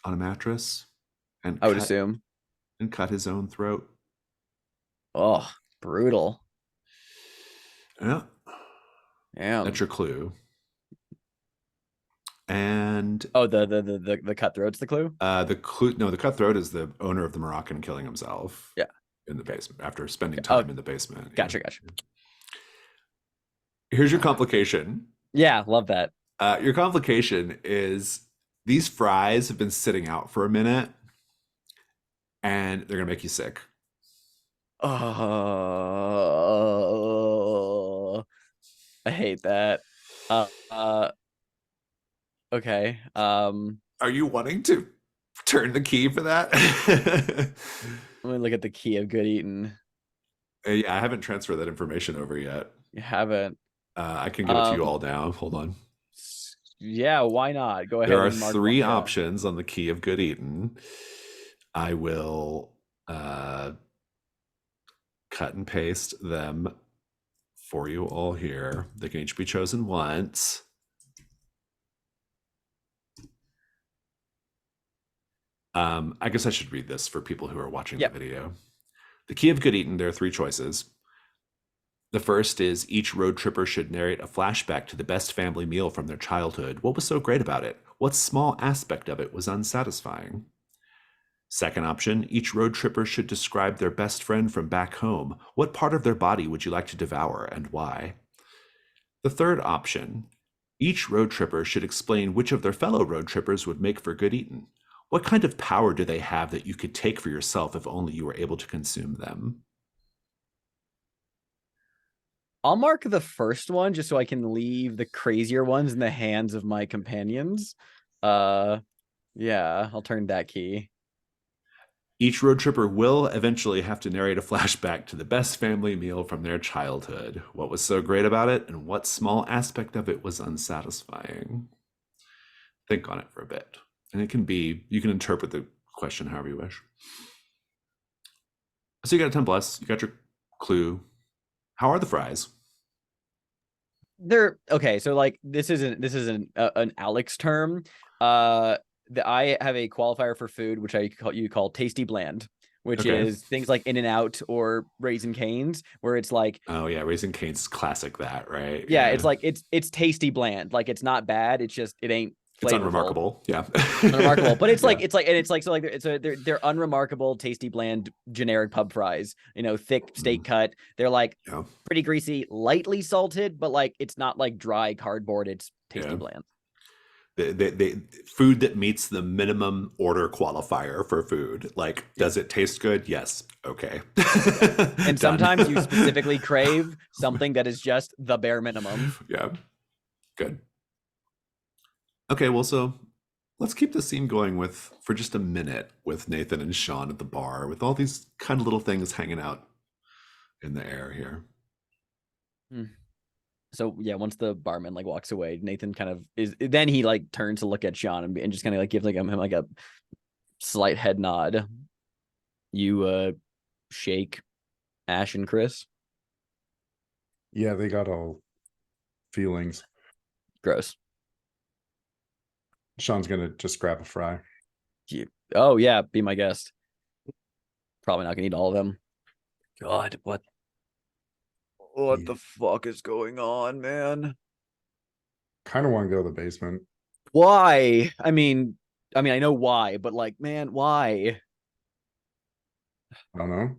on a mattress, and I would assume. And cut his own throat. Oh, brutal. Yeah. Damn. That's your clue. And the cutthroat's the clue? The cutthroat is the owner of the Moroccan killing himself. Yeah. In the basement after spending time in the basement. Gotcha. Here's your complication. Yeah, love that. Your complication is these fries have been sitting out for a minute and they're gonna make you sick. Oh, I hate that. Okay. Are you wanting to turn the key for that? Let me look at the key of good eating. Yeah, I haven't transferred that information over yet. You haven't. I can give it to you all now. Hold on. Yeah, why not? Go ahead There are and mark three one down. options on the key of good eaten. I will cut and paste them for you all here. They can each be chosen once. I guess I should read this for people who are watching the video. The key of good eaten, there are three choices. The first is each road tripper should narrate a flashback to the best family meal from their childhood. What was so great about it? What small aspect of it was unsatisfying? Second option, each road tripper should describe their best friend from back home. What part of their body would you like to devour and why? The third option, each road tripper should explain which of their fellow road trippers would make for good eaten. What kind of power do they have that you could take for yourself if only you were able to consume them? I'll mark the first one just so I can leave the crazier ones in the hands of my companions. Yeah, I'll turn that key. Each road tripper will eventually have to narrate a flashback to the best family meal from their childhood. What was so great about it, and what small aspect of it was unsatisfying? Think on it for a bit. And it can be, you can interpret the question however you wish. So you got a 10 plus, you got your clue. How are the fries? They're okay. So like this isn't an Alex term. I have a qualifier for food, which you call tasty bland, which is things like In-N-Out or Raising Cane's, where it's like, oh yeah, Raising Cane's is classic that, right? Yeah, it's like it's tasty bland. Like it's not bad. It's just it ain't flavorful. It's unremarkable. Yeah. Unremarkable. But it's like they're unremarkable, tasty, bland, generic pub fries. You know, thick steak cut. They're like pretty greasy, lightly salted, but like it's not like dry cardboard. It's tasty bland. The food that meets the minimum order qualifier for food. Like, does it taste good? Yes. Okay. And sometimes you specifically crave something that is just the bare minimum. Yeah. Good. Okay, well, so let's keep the scene going for just a minute with Nathan and Sean at the bar with all these kind of little things hanging out in the air here. So yeah, once the barman like walks away, Nathan kind of then he like turns to look at Sean and just kind of like gives like him like a slight head nod. You shake Ash and Chris. Yeah, they got all feelings. Gross. Sean's gonna just grab a fry. Oh yeah, be my guest. Probably not gonna eat all of them. God, what the fuck is going on, man? Kind of want to go to the basement. Why? I mean, I know why, but like, man, why? I don't know.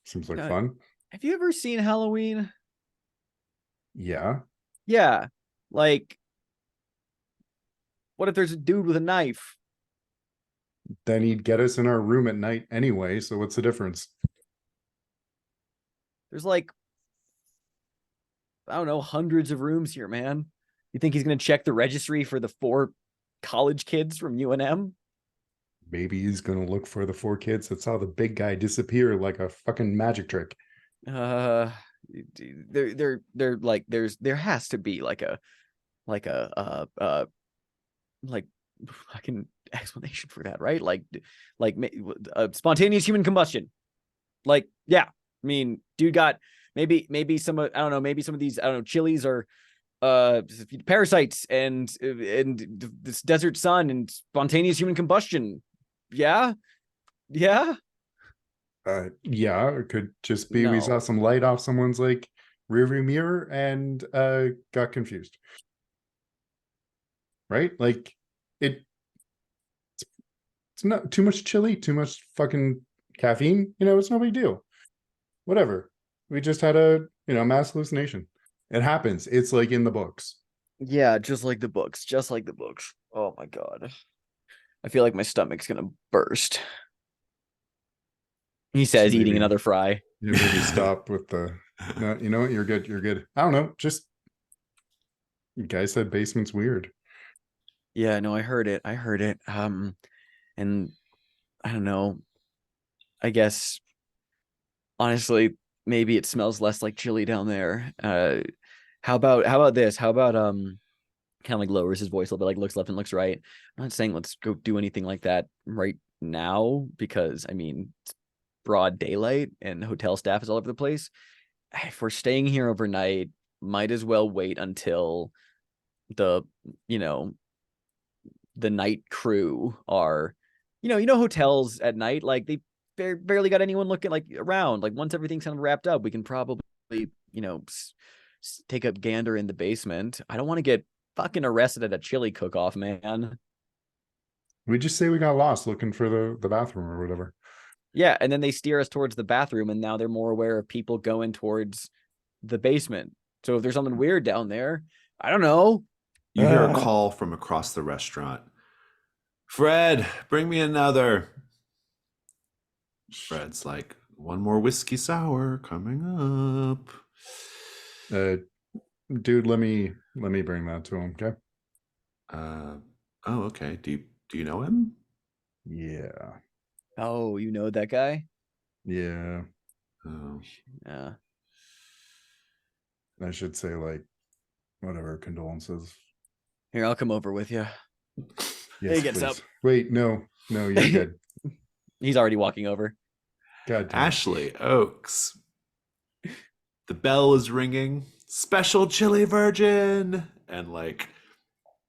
Seems like fun. Have you ever seen Halloween? Yeah. Yeah. Like, what if there's a dude with a knife? Then he'd get us in our room at night anyway, so what's the difference? There's like, I don't know, hundreds of rooms here, man. You think he's going to check the registry for the 4 college kids from UNM? Maybe he's going to look for the 4 kids that saw the big guy disappear like a fucking magic trick. They're like, there has to be like a fucking explanation for that, right? Like spontaneous human combustion. Like, yeah, I mean, dude got maybe some I don't know, maybe some of these, I don't know, chilies or parasites and this desert sun and spontaneous human combustion. Yeah. Yeah, it could just be we saw some light off someone's like rearview mirror and got confused. Right? Like it's not too much chili, too much fucking caffeine, it's no big deal. Whatever. We just had a, mass hallucination. It happens. It's like in the books. Yeah, just like the books. Oh my God. I feel like my stomach's gonna burst. He says, eating another fry. Maybe stop with the no, you know what? You're good. I don't know. Just you guys said basement's weird. Yeah, no, I heard it. And I don't know. I guess honestly, maybe it smells less like chili down there. How about this? How about kind of like lowers his voice a little bit, like looks left and looks right. I'm not saying let's go do anything like that right now, because I mean it's broad daylight and hotel staff is all over the place. If we're staying here overnight, might as well wait until the the night crew are, hotels at night, like they barely got anyone looking like around. Like once everything's kind of wrapped up, we can probably take a gander in the basement. I don't want to get fucking arrested at a chili cook-off, man. We just say we got lost looking for the bathroom or whatever. Yeah, and then they steer us towards the bathroom, and now they're more aware of people going towards the basement. So if there's something weird down there, I don't know. You hear a call from across the restaurant. Fred, bring me another. Fred's like, one more whiskey sour coming up. Dude, let me bring that to him, okay? Oh, okay. Do you know him? Yeah. Oh, you know that guy? Yeah. Oh. Yeah. I should say, like, whatever, condolences. Here, I'll come over with you. Yes, He gets please. up. Wait, no, you're good. He's already walking over. God damn. Ashley Oaks. The bell is ringing. Special chili virgin. And like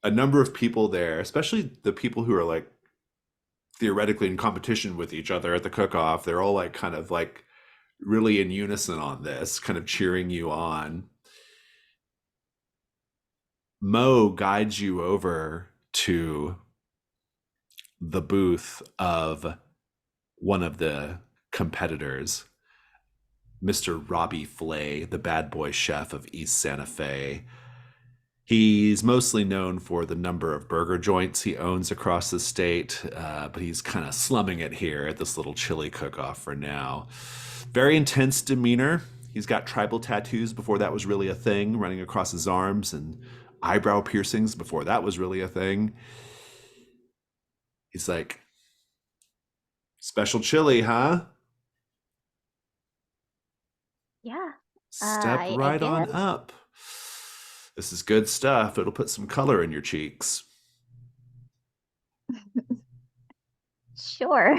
a number of people there, especially the people who are like theoretically in competition with each other at the cook-off, they're all like kind of like really in unison on this, kind of cheering you on. Mo guides you over to the booth of one of the competitors, Mr. Robbie Flay, the bad boy chef of East Santa Fe. He's mostly known for the number of burger joints he owns across the state, but he's kind of slumming it here at this little chili cook-off for now. Very intense demeanor. He's got tribal tattoos before that was really a thing, running across his arms, and eyebrow piercings before that was really a thing. He's like, special chili, huh? Yeah. Step I right on guess. up. This is good stuff. It'll put some color in your cheeks. Sure.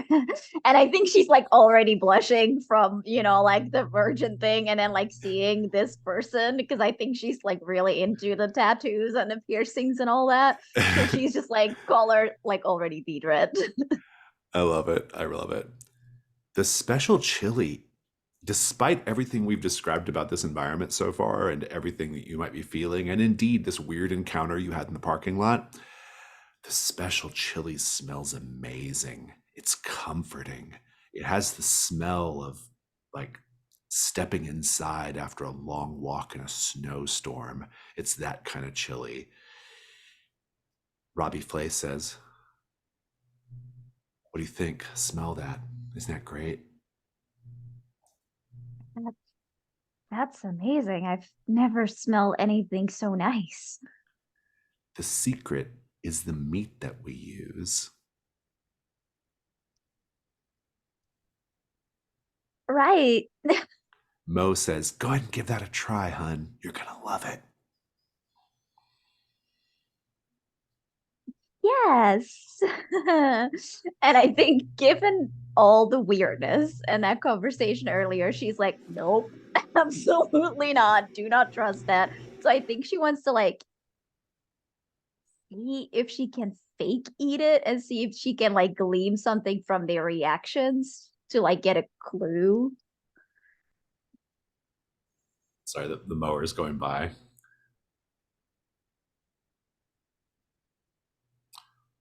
And I think she's like already blushing from, like the virgin thing and then like seeing this person, because I think she's like really into the tattoos and the piercings and all that. So she's just like color like already beet red. I love it. I love it. The special chili, despite everything we've described about this environment so far and everything that you might be feeling, and indeed this weird encounter you had in the parking lot, the special chili smells amazing. It's comforting. It has the smell of like stepping inside after a long walk in a snowstorm. It's that kind of chili. Robbie Flay says, what do you think? Smell that. Isn't that great? That's amazing. I've never smelled anything so nice. The secret is the meat that we use. Right. Mo says, go ahead and give that a try, hun. You're going to love it. Yes. And I think given all the weirdness and that conversation earlier, she's like, nope, absolutely not. Do not trust that. So I think she wants to like see if she can fake eat it and see if she can like glean something from their reactions to like get a clue. Sorry, the mower is going by.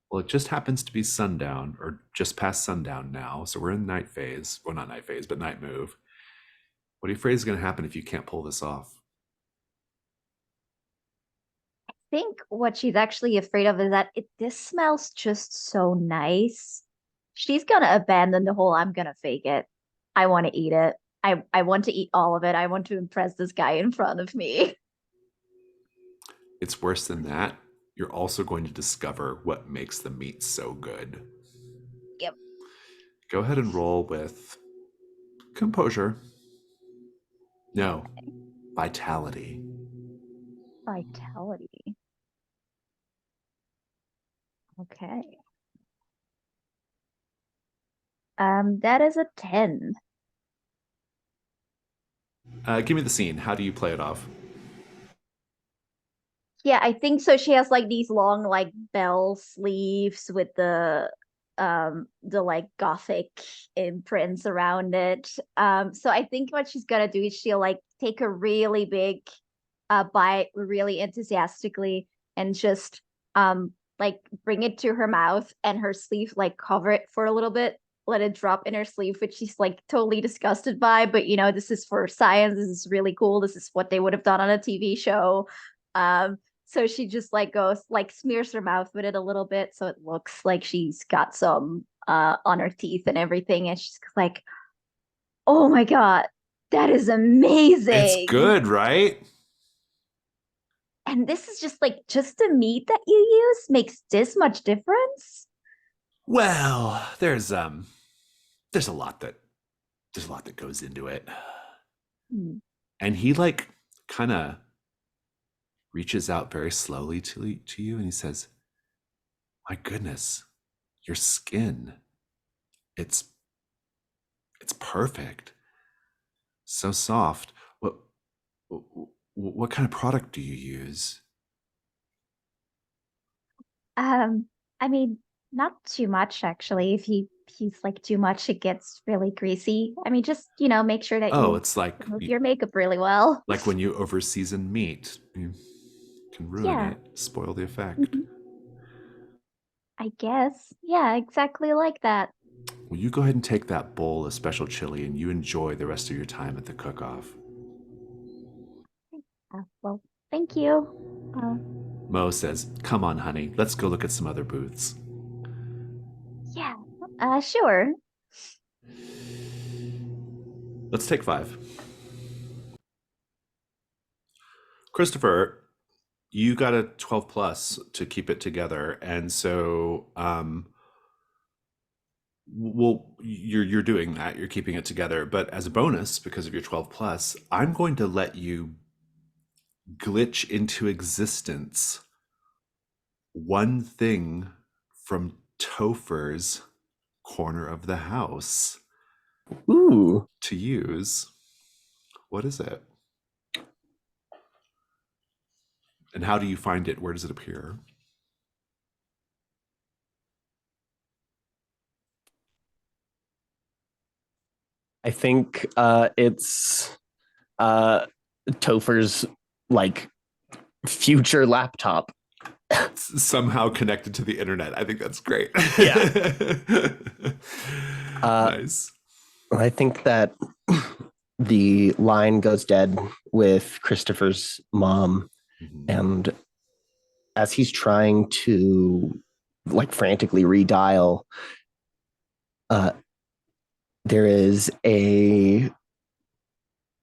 Well, it just happens to be sundown, or just past sundown now, so we're in night phase. Well, not night phase, but night move. What are you afraid is going to happen if you can't pull this off? I think what she's actually afraid of is that this smells just so nice. She's gonna abandon the whole I'm gonna fake it. I want to eat it. I want to eat all of it. I want to impress this guy in front of me. It's worse than that. You're also going to discover what makes the meat so good. Yep. Go ahead and roll with composure. No, vitality. Vitality. Okay. That is a 10. Give me the scene. How do you play it off? Yeah, I think so. She has like these long like bell sleeves with the like gothic imprints around it. So I think what she's gonna do is she'll like take a really big bite really enthusiastically and just like bring it to her mouth and her sleeve like cover it for a little bit, let it drop in her sleeve, which she's like totally disgusted by, but you know, this is for science, this is really cool, this is what they would have done on a TV show. So she just like goes like smears her mouth with it a little bit so it looks like she's got some on her teeth and everything, and she's like, oh my god, that is It's amazing. good, right? And this is just like just the meat that you use makes this much difference. Well, there's a lot that goes into it. Hmm. And he like kind of reaches out very slowly to you and he says, "My goodness, your skin. It's perfect. So soft. What kind of product do you use?" um I mean, not too much actually. If he he's like too much it gets really greasy. I mean, just you know, make sure that Oh, you it's like remove your makeup really well. like when you over season meat, you can ruin Yeah. it, spoil the effect. Mhm. I guess. Yeah, exactly like that. Well, you go ahead and take that bowl of special chili and you enjoy the rest of your time at the cook-off. Well, thank you. Uh, Mo says, "Come on, honey, let's go look at some other booths." yeah. Sure. Let's take 5. Christopher, you got a 12 plus to keep it together, and so well, you're doing that. You're keeping it together, but as a bonus, because of your 12 plus, I'm going to let you glitch into existence one thing from Topher's corner of the house Ooh. to use. What is it? And how do you find it? Where does it appear? I think it's Topher's like future laptop. It's somehow connected to the internet. I think that's great. Yeah. Nice. I think that the line goes dead with Christopher's mom, Mhm. and as he's trying to like frantically redial, uh, there is a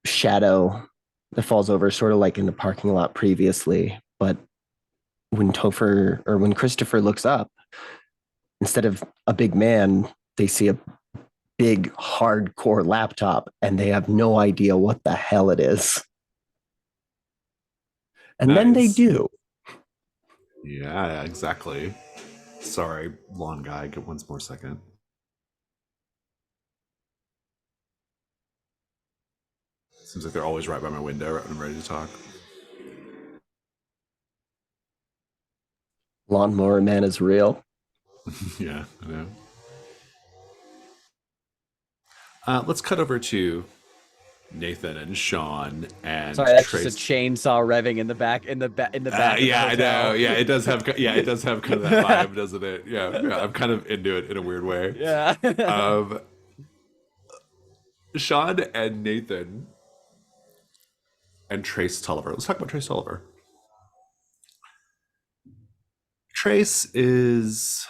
shadow that falls over, sort of like in the parking lot previously. But when Christopher looks up, instead of a big man, they see a big hardcore laptop and they have no idea what the hell it is. And then they Nice. do. Yeah, exactly. Sorry, long guy. Get one more second. Seems like they're always right by my window right when I'm ready to talk. Lawnmower Man is real. Yeah, I know. Let's cut over to Nathan and Sean and Sorry, that's Trace. just a chainsaw revving in the back in the back. Yeah, I of the know. hotel. Yeah, it does have. Yeah, it does have kind of that vibe, doesn't it? Yeah, I'm kind of into it in a weird way. Yeah. Sean and Nathan and Trace Tulliver. Let's talk about Trace Tulliver. Trace is,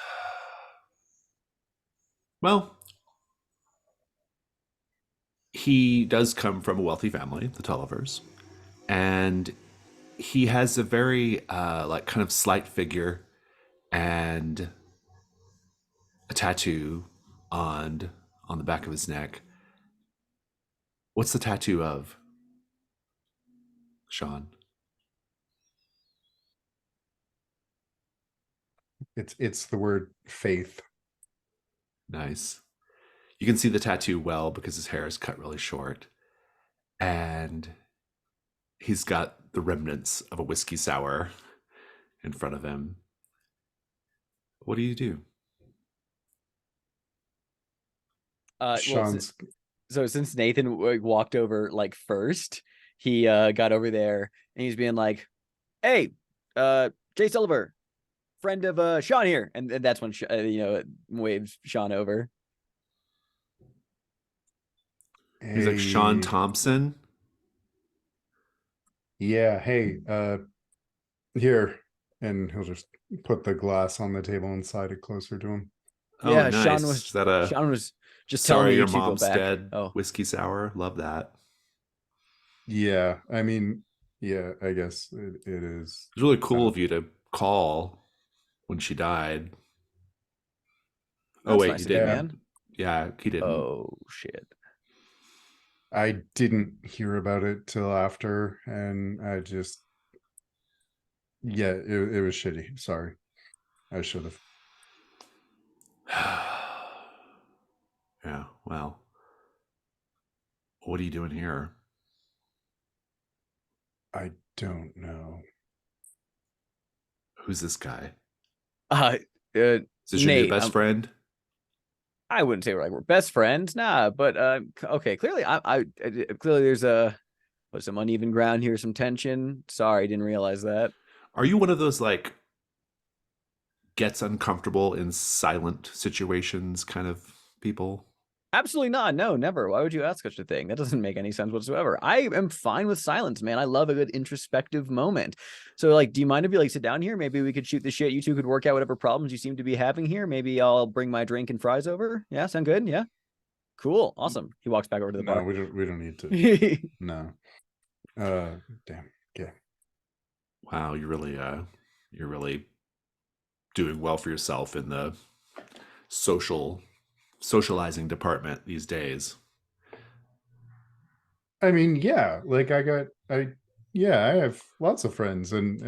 well, he does come from a wealthy family, the Tullivers, and he has a very like kind of slight figure and a tattoo on the back of his neck. What's the tattoo of? Sean? It's the word faith. Nice. You can see the tattoo well because his hair is cut really short. And he's got the remnants of a whiskey sour in front of him. What do you do? Well, Sean's so since Nathan walked over like first, he got over there and he's being like, "Hey, Jay Silver, friend of Sean here," and that's when waves Sean over. He's like, Sean hey, Thompson? yeah, hey, here, and he'll just put the glass on the table and slide it closer to him. Oh, Yeah, nice. Is that a Sean was just telling sorry me your to go mom's back. dead Oh, whiskey sour? Love that. Yeah, I mean, yeah, I guess it is. It's really cool Uh, of you to call when she died. Oh, that's wait, you nice of you, yeah, didn't. man. Yeah, he didn't. Oh shit. I didn't hear about it till after, and I just, yeah, it was shitty. Sorry, I should have. Yeah, well, what are you doing here? I don't know. Who's this guy? Uh, uh Is this your new Nate, best friend? I wouldn't say we're best friends, nah, but okay, clearly clearly there's some uneven ground here, some tension. Sorry, didn't realize that. Are you one of those like gets uncomfortable in silent situations kind of people? Absolutely not. No, never. Why would you ask such a thing? That doesn't make any sense whatsoever. I am fine with silence, man. I love a good introspective moment. So, like, do you mind if you like sit down here? Maybe we could shoot the shit. You two could work out whatever problems you seem to be having here. Maybe I'll bring my drink and fries over. Yeah, sound good? Yeah. Cool. Awesome. He walks back over to the No, bar. we don't need to. No. Damn. Yeah. Wow, you're really doing well for yourself in the socializing department these days. I mean, yeah, like yeah, I have lots of friends and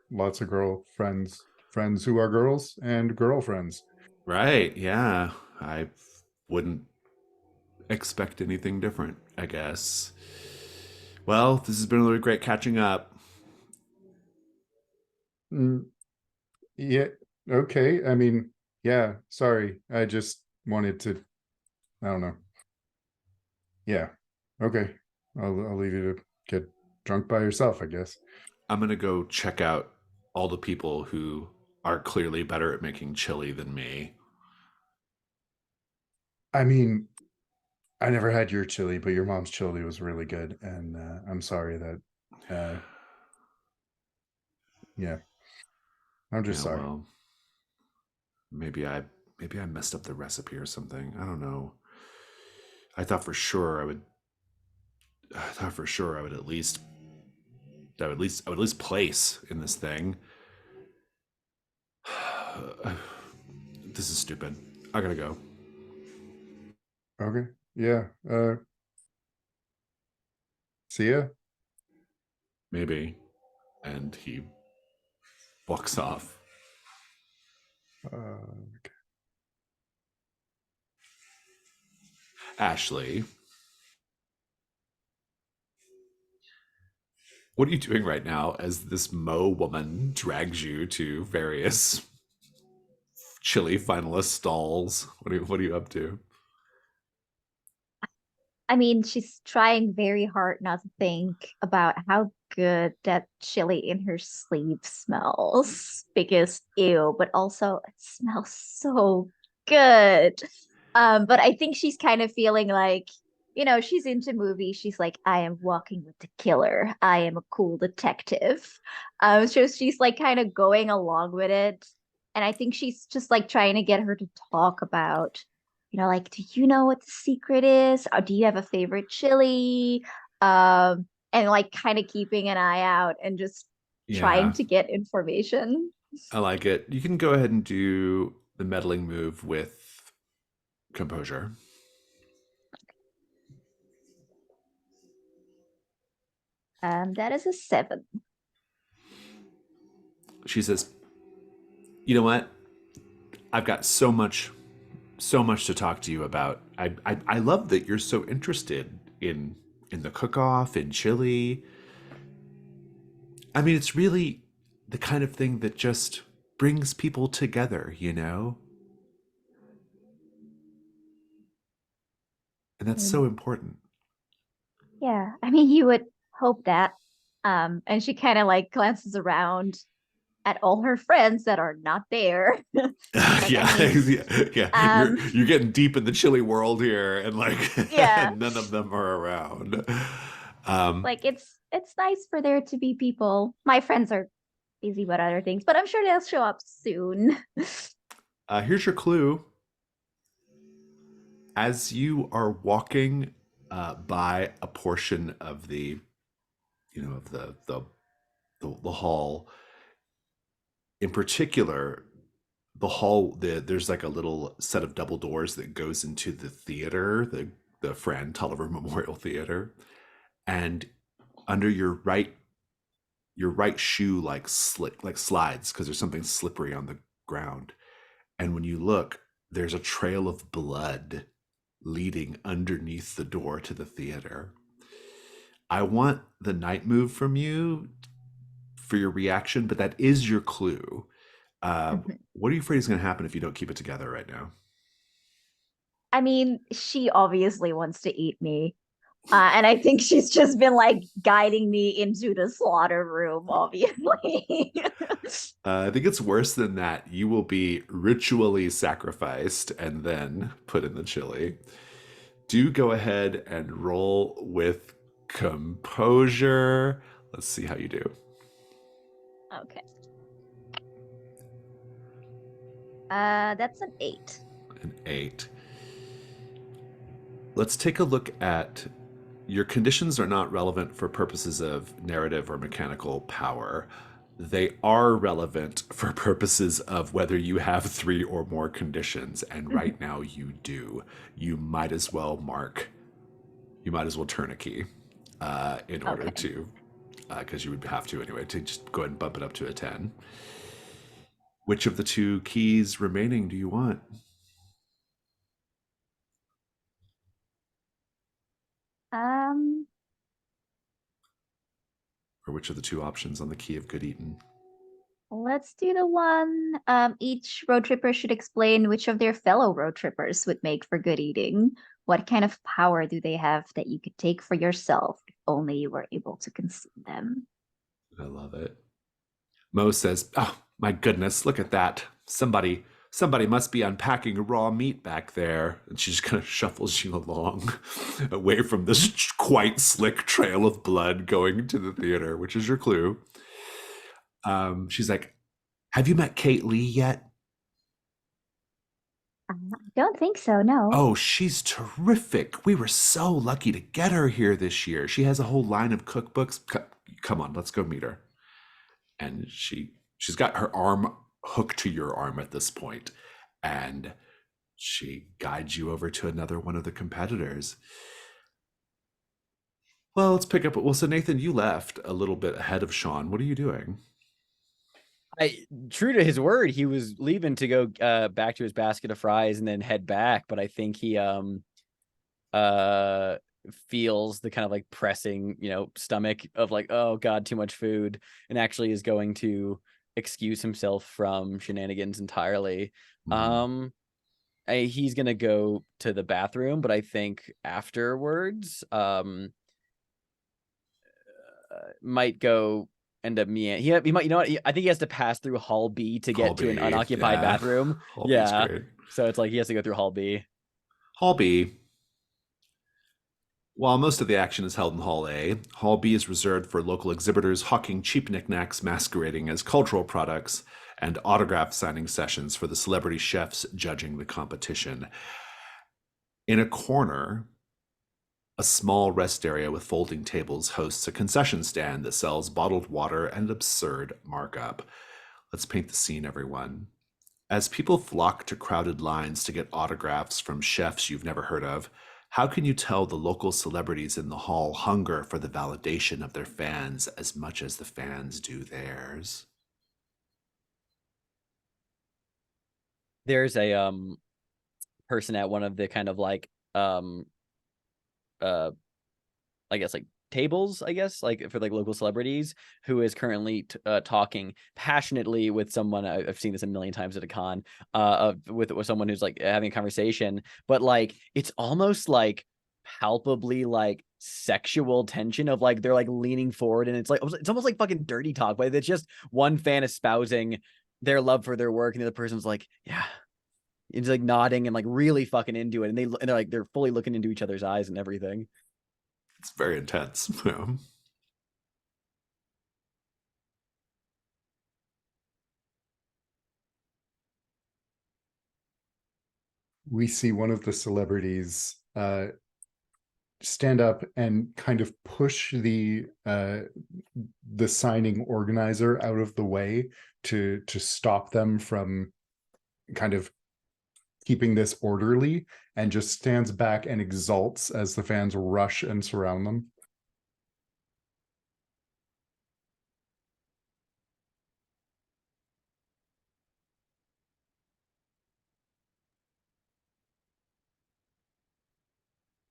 lots of friends who are girls and girlfriends. Right, yeah. I wouldn't expect anything different, I guess. Well, this has been really great catching up. Mm, yeah, okay. I mean, yeah, sorry. I just wanted to, I don't know. Yeah. Okay. I'll leave you to get drunk by yourself, I guess. I'm gonna go check out all the people who are clearly better at making chili than me. I mean, I never had your chili, but your mom's chili was really good, and I'm sorry that yeah, I'm just Yeah, sorry. well, maybe I maybe I messed up the recipe or something. I don't know. I thought for sure I would at least I would at least place in this thing. This is stupid. I gotta go. Okay. Yeah. See ya. Maybe. And he walks off. Okay. Ashley, what are you doing right now as this Mo woman drags you to various chili finalist stalls? What are you up to? I mean, she's trying very hard not to think about how good that chili in her sleeve smells because ew, but also it smells so good. But I think she's kind of feeling like, she's into movies. She's like, I am walking with the killer. I am a cool detective. So she's like kind of going along with it. And I think she's just like trying to get her to talk about like, do you know what the secret is? Or do you have a favorite chili? And like kind of keeping an eye out and just trying Yeah, to get information. I like it. You can go ahead and do the meddling move with composure. That is a 7. She says, "You know what? I've got so much to talk to you about. I love that you're so interested in the cook-off, in chili. I mean, it's really the kind of thing that just brings people together, you know? And that's Mm, so important." Yeah, I mean, you would hope that. And she kind of like glances around at all her friends that are not there. Like, I Yeah, mean, yeah. You're um, you're getting deep in the chili world here, and like yeah, none of them are around. like it's nice for there to be people. My friends are busy with other things, but I'm sure they'll show up soon. Here's your clue. As you are walking by a portion of the hall, in particular, there's like a little set of double doors that goes into the theater, the Fran Tulliver Memorial Theater, and under your right shoe like slides because there's something slippery on the ground. And when you look, there's a trail of blood leading underneath the door to the theater. I want the night move from you for your reaction, but that is your clue. What are you afraid is going to happen if you don't keep it together right now? I mean, she obviously wants to eat me. And I think she's just been like guiding me into the slaughter room, obviously. I think it's worse than that. You will be ritually sacrificed and then put in the chili. Do go ahead and roll with composure. Let's see how you do. Okay. That's an 8. An 8. Let's take a look at your conditions are not relevant for purposes of narrative or mechanical power. They are relevant for purposes of whether you have 3 or more conditions, and right now you do. You might as well turn a key in order Okay. to, because you would have to anyway, to just go ahead and bump it up to a 10. Which of the 2 keys remaining do you want? Um, Or which of the 2 options on the key of good eating? let's do the one. Each road tripper should explain which of their fellow road trippers would make for good eating. What kind of power do they have that you could take for yourself if only you were able to consume them? I love it. Mo says, "Oh, my goodness, look at that. Somebody must be unpacking raw meat back there." And she just kind of shuffles you along away from this quite slick trail of blood going to the theater, which is your clue. She's like, "Have you met Kate Lee yet?" I don't think so, no. "Oh, she's terrific. We were so lucky to get her here this year. She has a whole line of cookbooks. Come on, let's go meet her." And she's got her arm hooked to your arm at this point, and she guides you over to another one of the competitors. Well, let's pick up. Well, so Nathan, you left a little bit ahead of Sean. What are you doing? True to his word, he was leaving to go back to his basket of fries and then head back, but I think he feels the kind of like pressing, stomach of like, oh God, too much food, and actually is going to excuse himself from shenanigans entirely. Mhm. He's gonna go to the bathroom, but I think afterwards, might go end up he might, I think he has to pass through Hall B to Hall get to an B, unoccupied yeah. bathroom. Hall B's Yeah, great. so it's like he has to go through Hall B. Hall B. While most of the action is held in Hall A, Hall B is reserved for local exhibitors hawking cheap knickknacks masquerading as cultural products and autograph signing sessions for the celebrity chefs judging the competition. In a corner, a small rest area with folding tables hosts a concession stand that sells bottled water and an absurd markup. Let's paint the scene, everyone. As people flock to crowded lines to get autographs from chefs you've never heard of, How can you tell the local celebrities in the hall hunger for the validation of their fans as much as the fans do theirs? There's a person at one of the kind of like I guess like tables, I guess, like for like local celebrities, who is currently talking passionately with someone. I've seen this a million times at a con, with someone who's like having a conversation, but like it's almost like palpably like sexual tension of like they're like leaning forward, and it's almost like fucking dirty talk, but it's just one fan espousing their love for their work, and the other person's like, yeah. It's like nodding and like really fucking into it, and they're fully looking into each other's eyes and everything. It's very intense. Yeah. We see one of the celebrities stand up and kind of push the signing organizer out of the way to stop them from kind of keeping this orderly, and just stands back and exults as the fans rush and surround them.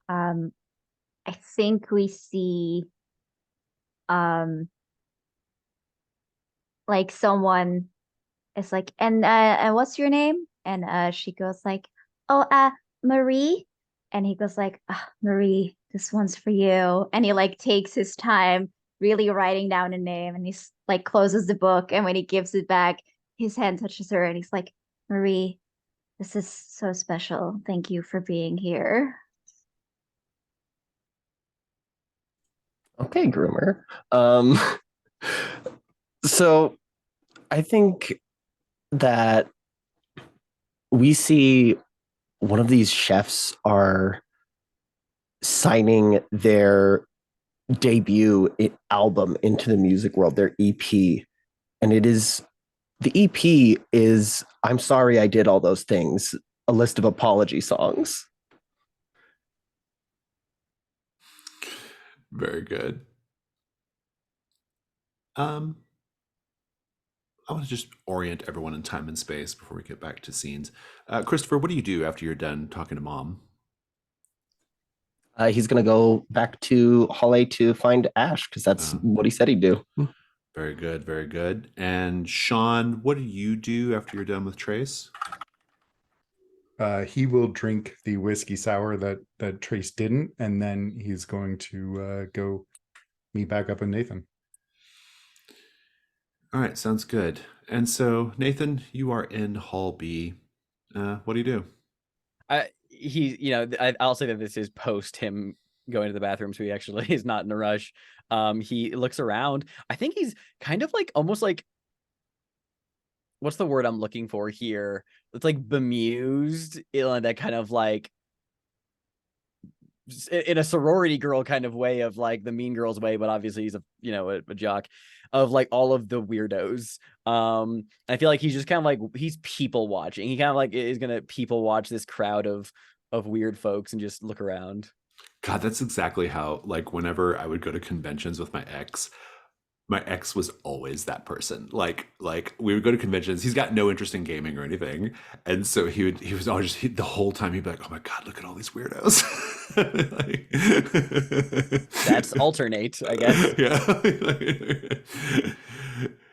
I think we see like someone is like, and what's your name? And she goes like, oh, Marie. And he goes like, Marie, this one's for you. And he like takes his time really writing down a name, and he's like closes the book, and when he gives it back, his hand touches her, and he's like, Marie, this is so special. Thank you for being here. Okay, groomer. So I think that we see one of these chefs are signing their debut album into the music world, their EP. And the EP is I'm Sorry I Did All Those Things, a list of apology songs. Very good. I want to just orient everyone in time and space before we get back to scenes. Christopher, what do you do after you're done talking to Mom? He's going to go back to Hall A to find Ash, because that's what he said he'd do. Very good, very good. And Sean, what do you do after you're done with Trace? He will drink the whiskey sour that Trace didn't, and then he's going to go meet back up with Nathan. All right, sounds good. And so, Nathan, you are in Hall B. What do you do? I'll say that this is post him going to the bathroom, so he actually is not in a rush. He looks around. I think he's kind of like almost like, what's the word I'm looking for here? It's like bemused, that kind of like in a sorority girl kind of way, of like the Mean Girls way, but obviously he's a jock, of like all of the weirdos. I feel like he's just kind of like, he's people watching. He kind of like is gonna people watch this crowd of weird folks and just look around. God, that's exactly how, like, whenever I would go to conventions with my ex was always that person. Like we would go to conventions. He's got no interest in gaming or anything, and so he was always the whole time he'd be like, "Oh my God, look at all these weirdos." That's alternate, I guess. Yeah.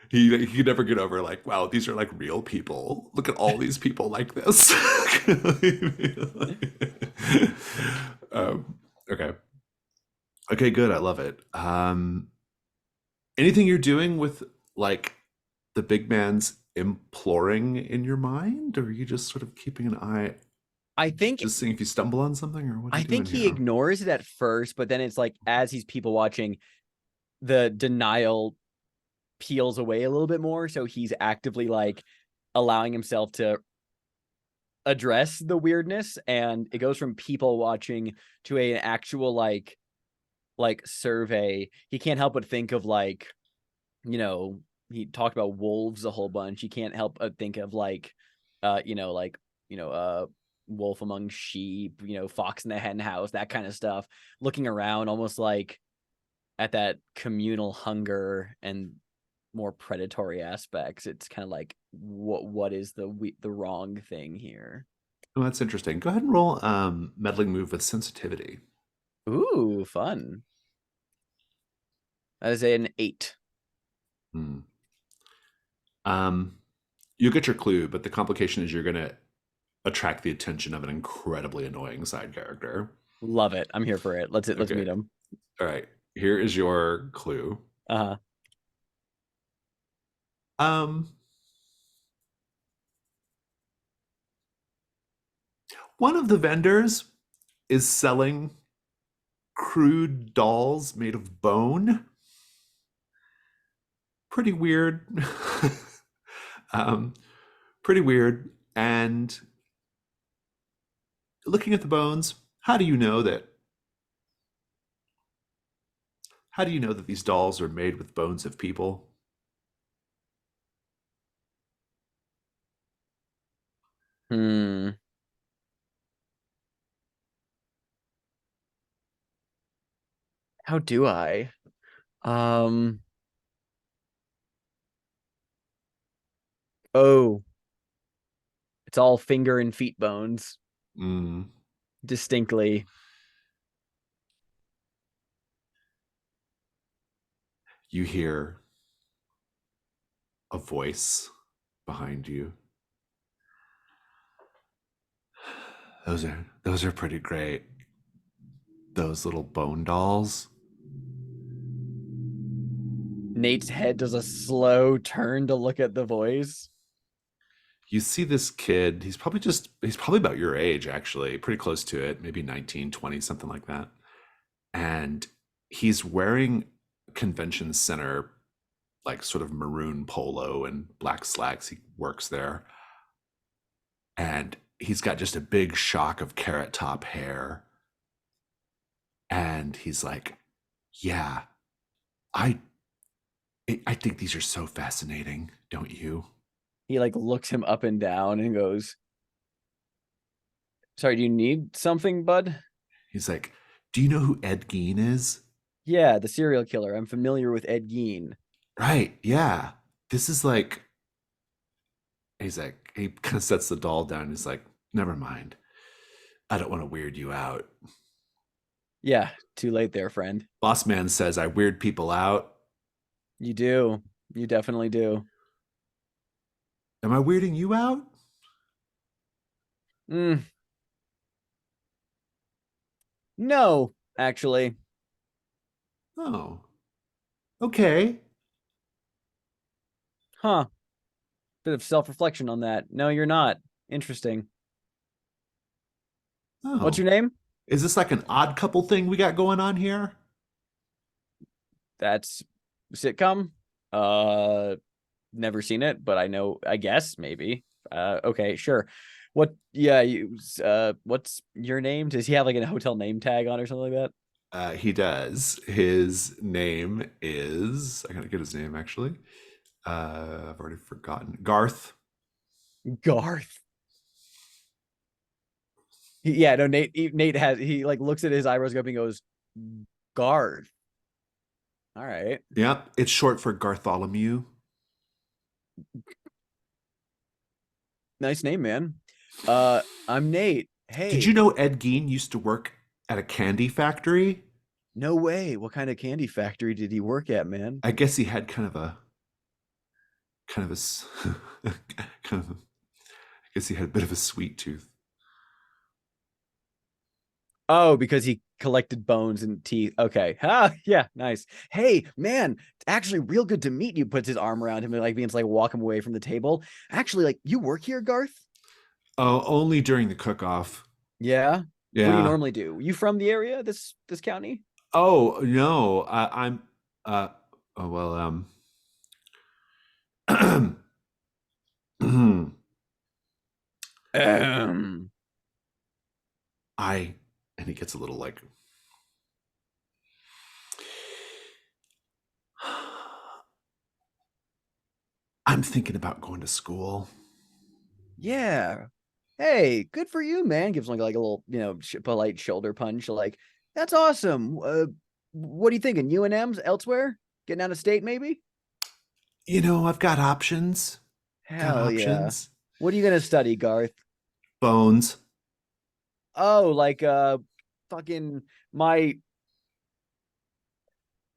He could never get over like, wow, these are like real people. Look at all these people like this. Okay. Okay, good. I love it. Anything you're doing with like the big man's imploring in your mind, or are you just sort of keeping an eye? I think Just seeing if you stumble on something, or what? I think he ignores it at first, but then it's like as he's people watching, the denial peels away a little bit more, so he's actively like allowing himself to address the weirdness, and it goes from people watching to an actual like survey. He can't help but think of like, he talked about wolves a whole bunch. He can't help but think of like wolf among sheep, fox in the hen house, that kind of stuff, looking around almost like at that communal hunger and more predatory aspects. It's kind of like, what is the wrong thing here? Oh, that's interesting. Go ahead and roll meddling move with sensitivity. Ooh, fun. That is an 8. Hmm. You get your clue, but the complication is you're going to attract the attention of an incredibly annoying side character. Love it. I'm here for it. Let's Okay. meet him. All right. Here is your clue. Uh-huh. One of the vendors is selling crude dolls made of bone. Pretty weird. Pretty weird. And looking at the bones, how do you know that these dolls are made with bones of people? How do I? Oh, it's all finger and feet bones. Distinctly. You hear a voice behind you. Those are pretty great. Those little bone dolls. Nate's head does a slow turn to look at the voice. You see this kid, he's probably about your age, actually, pretty close to it, maybe 19, 20, something like that. And he's wearing convention center, like sort of maroon polo and black slacks. He works there. And he's got just a big shock of carrot top hair. And he's like, yeah, I think these are so fascinating, don't you? He like looks him up and down and goes, sorry, do you need something, bud? He's like, do you know who Ed Gein is? Yeah, the serial killer. I'm familiar with Ed Gein. Right, yeah. This is like, he's like, he kind of sets the doll down. He's like, never mind. I don't want to weird you out. Yeah, too late there, friend. Boss man says I weird people out. You do. You definitely do. Am I weirding you out? No, actually. Oh. Okay. Huh. Bit of self-reflection on that. No, you're not. Interesting. Oh. What's your name? Is this like an odd couple thing we got going on here? That's sitcom. Never seen it, but I guess maybe. Okay, sure. What's your name? Does he have like a hotel name tag on or something like that? He does. His name is, I gotta get his name actually. I've already forgotten. Garth. Garth. Yeah, no, Nate has, he like looks at his eyebrows up and goes, Garth. All right. Yep, it's short for Gartholomew. Nice name, man. I'm Nate. Hey. Did you know Ed Gein used to work at a candy factory? No way. What kind of candy factory did he work at, man? I guess he had I guess he had a bit of a sweet tooth. Oh, because he collected bones and teeth. Okay. Yeah, nice. Hey, man, it's actually real good to meet you. Puts his arm around him and like begins to like walk him away from the table. Actually, like, you work here, Garth? Oh, only during the cook-off. Yeah. Yeah. What do you normally do? You from the area, this county? Oh no, I'm. Oh well. And he gets a little like. I'm thinking about going to school. Yeah. hey, good for you, man. Gives like a little, polite shoulder punch. Like, that's awesome. What are you thinking? UNM's elsewhere? Getting out of state, maybe? I've got options. Got Hell yeah. options. What are you gonna study, Garth? Bones. Oh, like fucking my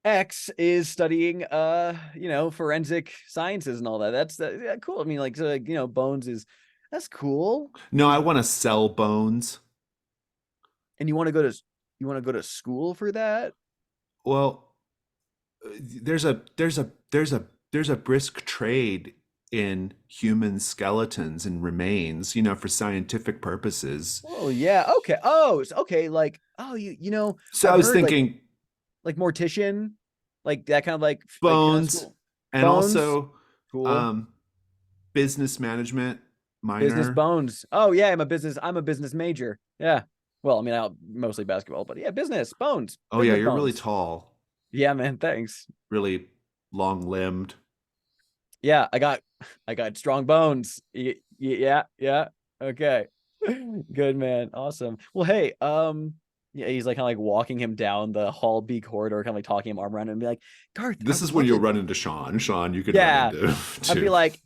ex is studying forensic sciences and all that. That's yeah, cool. I mean, like, so, like, bones is that's cool. No, I want to sell bones. And you want to go to school for that? Well, there's a brisk trade in human skeletons and remains, for scientific purposes. Oh yeah. Okay. Oh, okay. Like, oh, So I I've was heard thinking like mortician, like that kind of like kind of bones school. and Bones, also cool. business management Business minor. bones. Oh yeah, I'm a business major. Yeah. Well, I mean, mostly basketball, but yeah, business bones. Oh yeah, Business you're really bones. tall, Yeah, man. Thanks. really long limbed. Yeah, I got strong bones. Yeah, yeah. Okay. Good, man. Awesome. Well, hey, yeah, he's like kind of like walking him down the Hall B corridor, kind of like talking him arm around him and be like, Garth, I This would is when love you'll to. run into Sean. Sean, you could run Yeah, into I'd be too. like,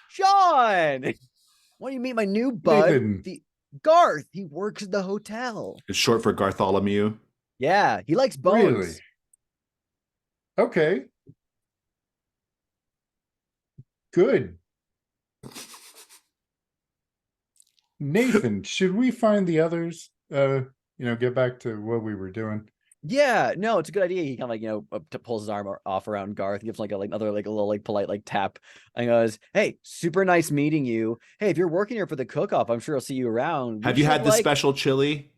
Sean, why don't you meet my new bud, Nathan. the Garth? He works at the hotel. It's short for Gartholomew. Yeah, he likes bones. Really? Okay. Good. Nathan, should we find the others? Get back to what we were doing. Yeah, no, it's a good idea. He kind of like, pulls his arm off around Garth, gives like another like a little like polite like tap, and goes, "Hey, super nice meeting you. Hey, if you're working here for the cook-off, I'm sure I'll see you around. Have you had the like, special chili?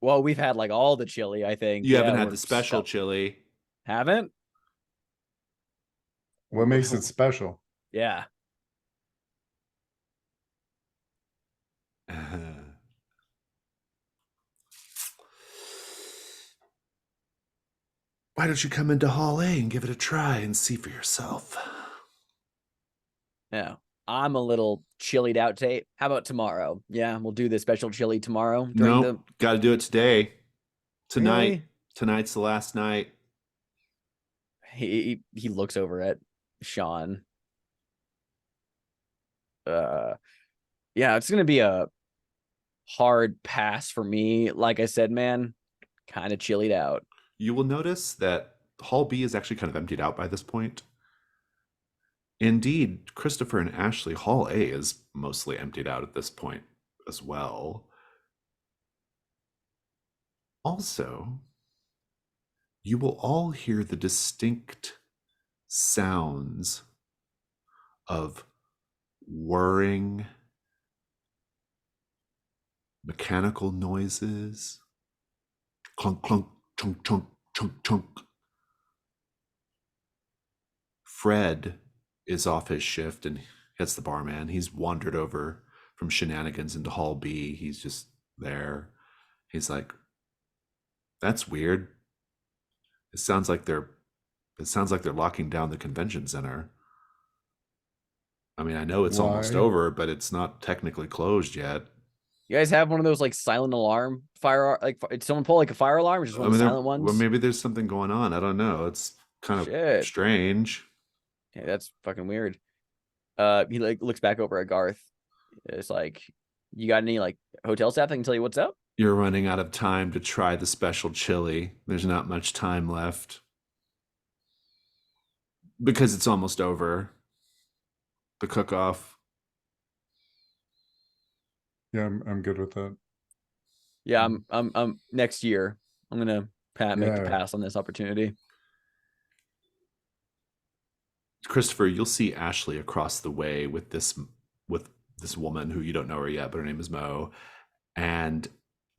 well, we've had like all the chili, I think. You Yeah, haven't had we're the special chili. haven't? What makes it special? Yeah. Why don't you come into Hall A and give it a try and see for yourself? Yeah. I'm a little chilied out today. How about tomorrow? Yeah, we'll do the special chili tomorrow during No, got to do it today. Tonight. Really? Tonight's the last night. He looks over at Sean. Yeah, it's gonna be a hard pass for me. Like I said, man, kind of chillied out. You will notice that Hall B is actually kind of emptied out by this point. Indeed, Christopher and Ashley, Hall A is mostly emptied out at this point as well. Also, you will all hear the distinct sounds of whirring mechanical noises. Clunk, clunk, chunk, chunk, chunk, chunk. Fred is off his shift and hits the barman. He's wandered over from shenanigans into Hall B. He's just there. He's like, that's weird. It sounds like they're locking down the convention center. I mean, I know it's almost Why? over, but it's not technically closed yet. You guys have one of those like silent alarm fire, like did someone pull like a fire alarm or just one of the silent ones? Well, maybe there's something going on. I don't know. It's kind of Shit. strange. Yeah, that's fucking weird. He like looks back over at Garth. It's like, you got any like hotel staff that can tell you what's up? You're running out of time to try the special chili. There's not much time left. Because it's almost over. The cook-off. Yeah, I'm good with that. Yeah, I'm next year. I'm gonna make the Yeah. pass on this opportunity. Christopher, you'll see Ashley across the way with this woman who you don't know her yet, but her name is Mo, and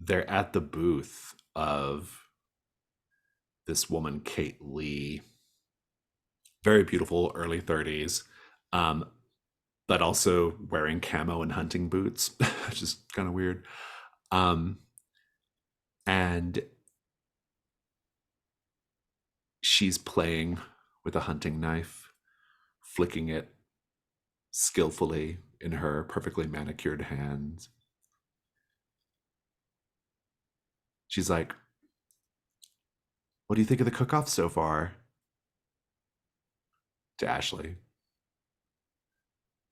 they're at the booth of this woman, Kate Lee. Very beautiful, early 30s, but also wearing camo and hunting boots, which is kind of weird. And she's playing with a hunting knife, flicking it skillfully in her perfectly manicured hands. She's like, what do you think of the cook-off so far? To Ashley.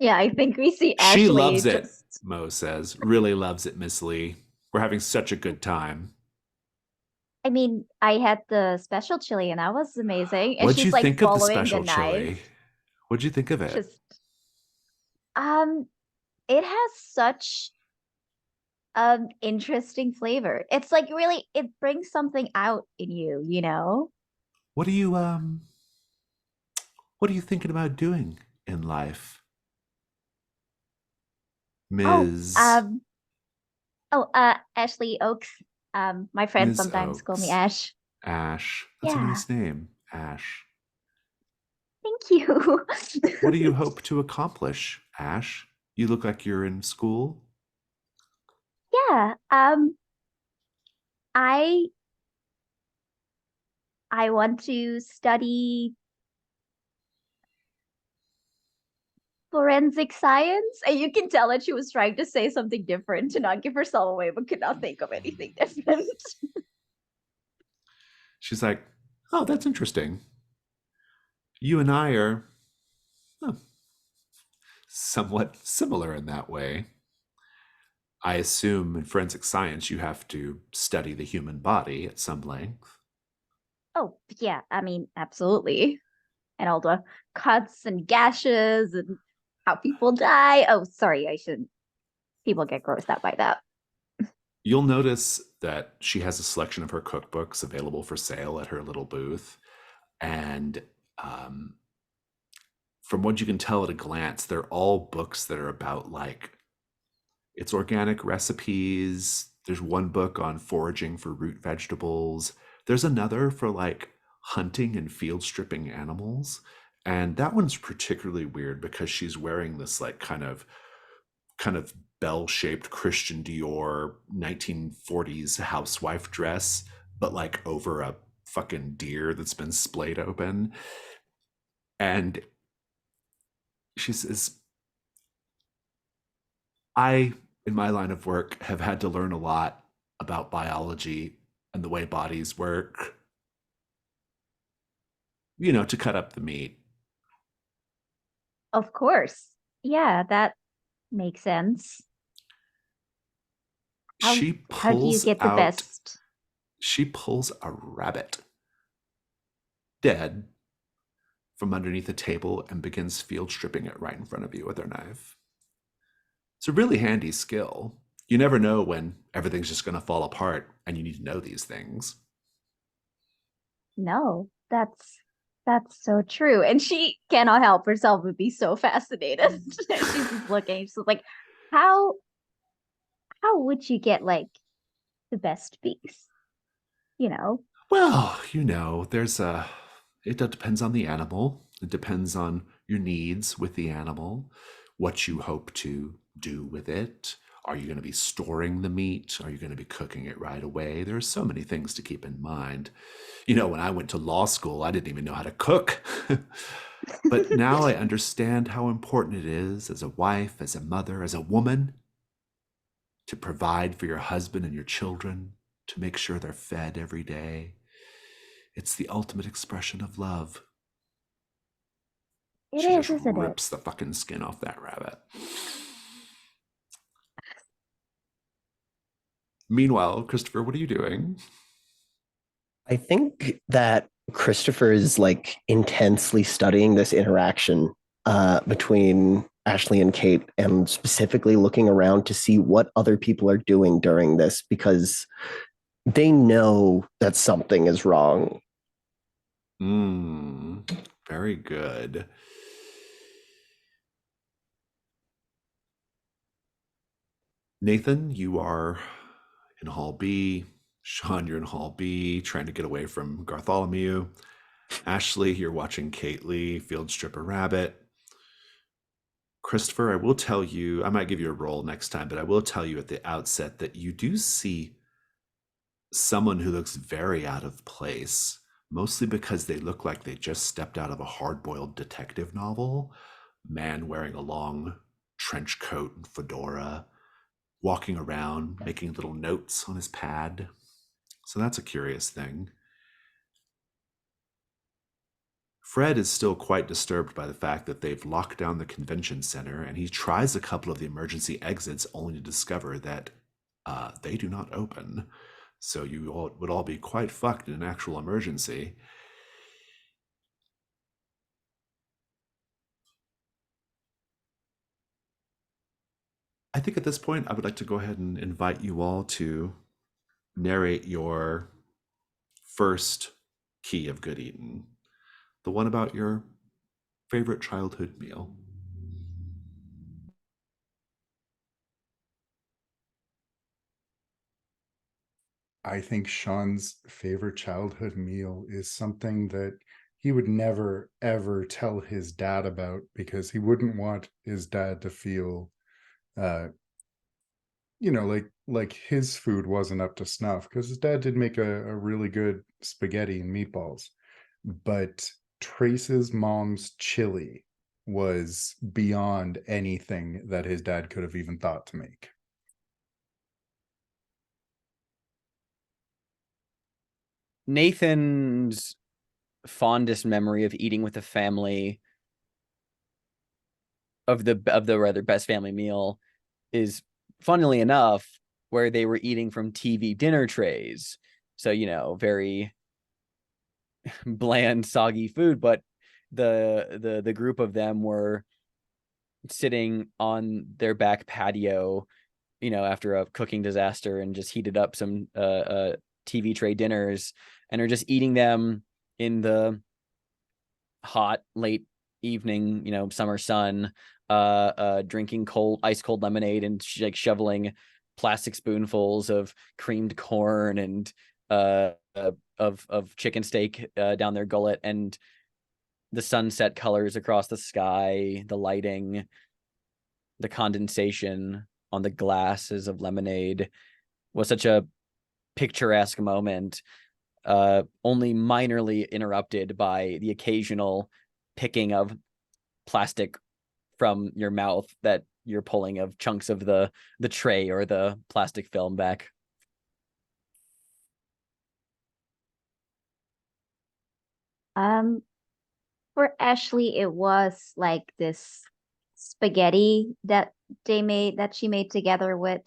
Yeah, I think we see She Ashley loves it, just. Mo says. Really loves it, Miss Lee. We're having such a good time. I mean, I had the special chili and that was amazing. And What'd you she's like think of the following the special knife. chili? What'd you think of it? Just it has such interesting flavor. It's like really it brings something out in you, you know? What are you thinking about doing in life? Oh, Ms. Ashley Oaks. My friends Ms. sometimes call me Oaks. Ash. Ash. That's a Yeah, nice name. Ash. thank you. What do you hope to accomplish, Ash? You look like you're in school. Yeah, I I want to study forensic science. And you can tell that she was trying to say something different to not give herself away, but could not think of anything different. She's like, oh, that's interesting. You and I are somewhat similar in that way. I assume in forensic science you have to study the human body at some length. Oh, yeah, I mean, absolutely. And all the cuts and gashes and how people die. Oh, sorry, I shouldn't. People get grossed out by that. You'll notice that she has a selection of her cookbooks available for sale at her little booth. And from what you can tell at a glance, they're all books that are about like it's organic recipes. There's one book on foraging for root vegetables. There's another for like hunting and field stripping animals. And that one's particularly weird because she's wearing this like kind of bell-shaped Christian Dior 1940s housewife dress, but like over a fucking deer that's been splayed open. And she says, I, in my line of work, have had to learn a lot about biology and the way bodies work, to cut up the meat. Of course. Yeah, that makes sense. How She how do you pulls get the out, best? she pulls a rabbit dead from underneath a table and begins field stripping it right in front of you with her knife. It's a really handy skill. You never know when everything's just going to fall apart and you need to know these things. No, that's so true. And she cannot help herself but be so fascinated. She's just looking, she's like, how how would you get like the best piece? You know? Well, it depends on the animal. It depends on your needs with the animal, what you hope to do with it. Are you going to be storing the meat? Are you going to be cooking it right away? There are so many things to keep in mind. When I went to law school, I didn't even know how to cook. But now I understand how important it is as a wife, as a mother, as a woman to provide for your husband and your children, to make sure they're fed every day. It's the ultimate expression of love. It She is, just isn't it? rips the fucking skin off that rabbit. Meanwhile, Christopher, what are you doing? I think that Christopher is like intensely studying this interaction between Ashley and Kate, and specifically looking around to see what other people are doing during this, because they know that something is wrong. Very good. Nathan, you are in Hall B. Sean, you're in Hall B, trying to get away from Bartholomew. Ashley, you're watching Kate Lee field strip a rabbit. Christopher, I will tell you, I might give you a roll next time, but I will tell you at the outset that you do see someone who looks very out of place, mostly because they look like they just stepped out of a hard-boiled detective novel. Man wearing a long trench coat and fedora, walking around, making little notes on his pad. So that's a curious thing. Fred is still quite disturbed by the fact that they've locked down the convention center, and he tries a couple of the emergency exits only to discover that they do not open. So you all would all be quite fucked in an actual emergency. I think at this point, I would like to go ahead and invite you all to narrate your first key of good eating, the one about your favorite childhood meal. I think Sean's favorite childhood meal is something that he would never ever tell his dad about, because he wouldn't want his dad to feel uh like his food wasn't up to snuff, because his dad did make a really good spaghetti and meatballs, but Trace's mom's chili was beyond anything that his dad could have even thought to make. Nathan's fondest memory of eating with a family, of the rather best family meal, is, funnily enough, where they were eating from TV dinner trays. So, very bland, soggy food, but the group of them were sitting on their back patio, after a cooking disaster, and just heated up some TV tray dinners, and are just eating them in the hot late evening, summer sun, drinking ice cold lemonade, and like shoveling plastic spoonfuls of creamed corn and of chicken steak down their gullet, and the sunset colors across the sky, the lighting, the condensation on the glasses of lemonade was such a picturesque moment, only minorly interrupted by the occasional picking of plastic from your mouth that you're pulling of chunks of the tray or the plastic film back. For Ashley, it was like this spaghetti that she made together with.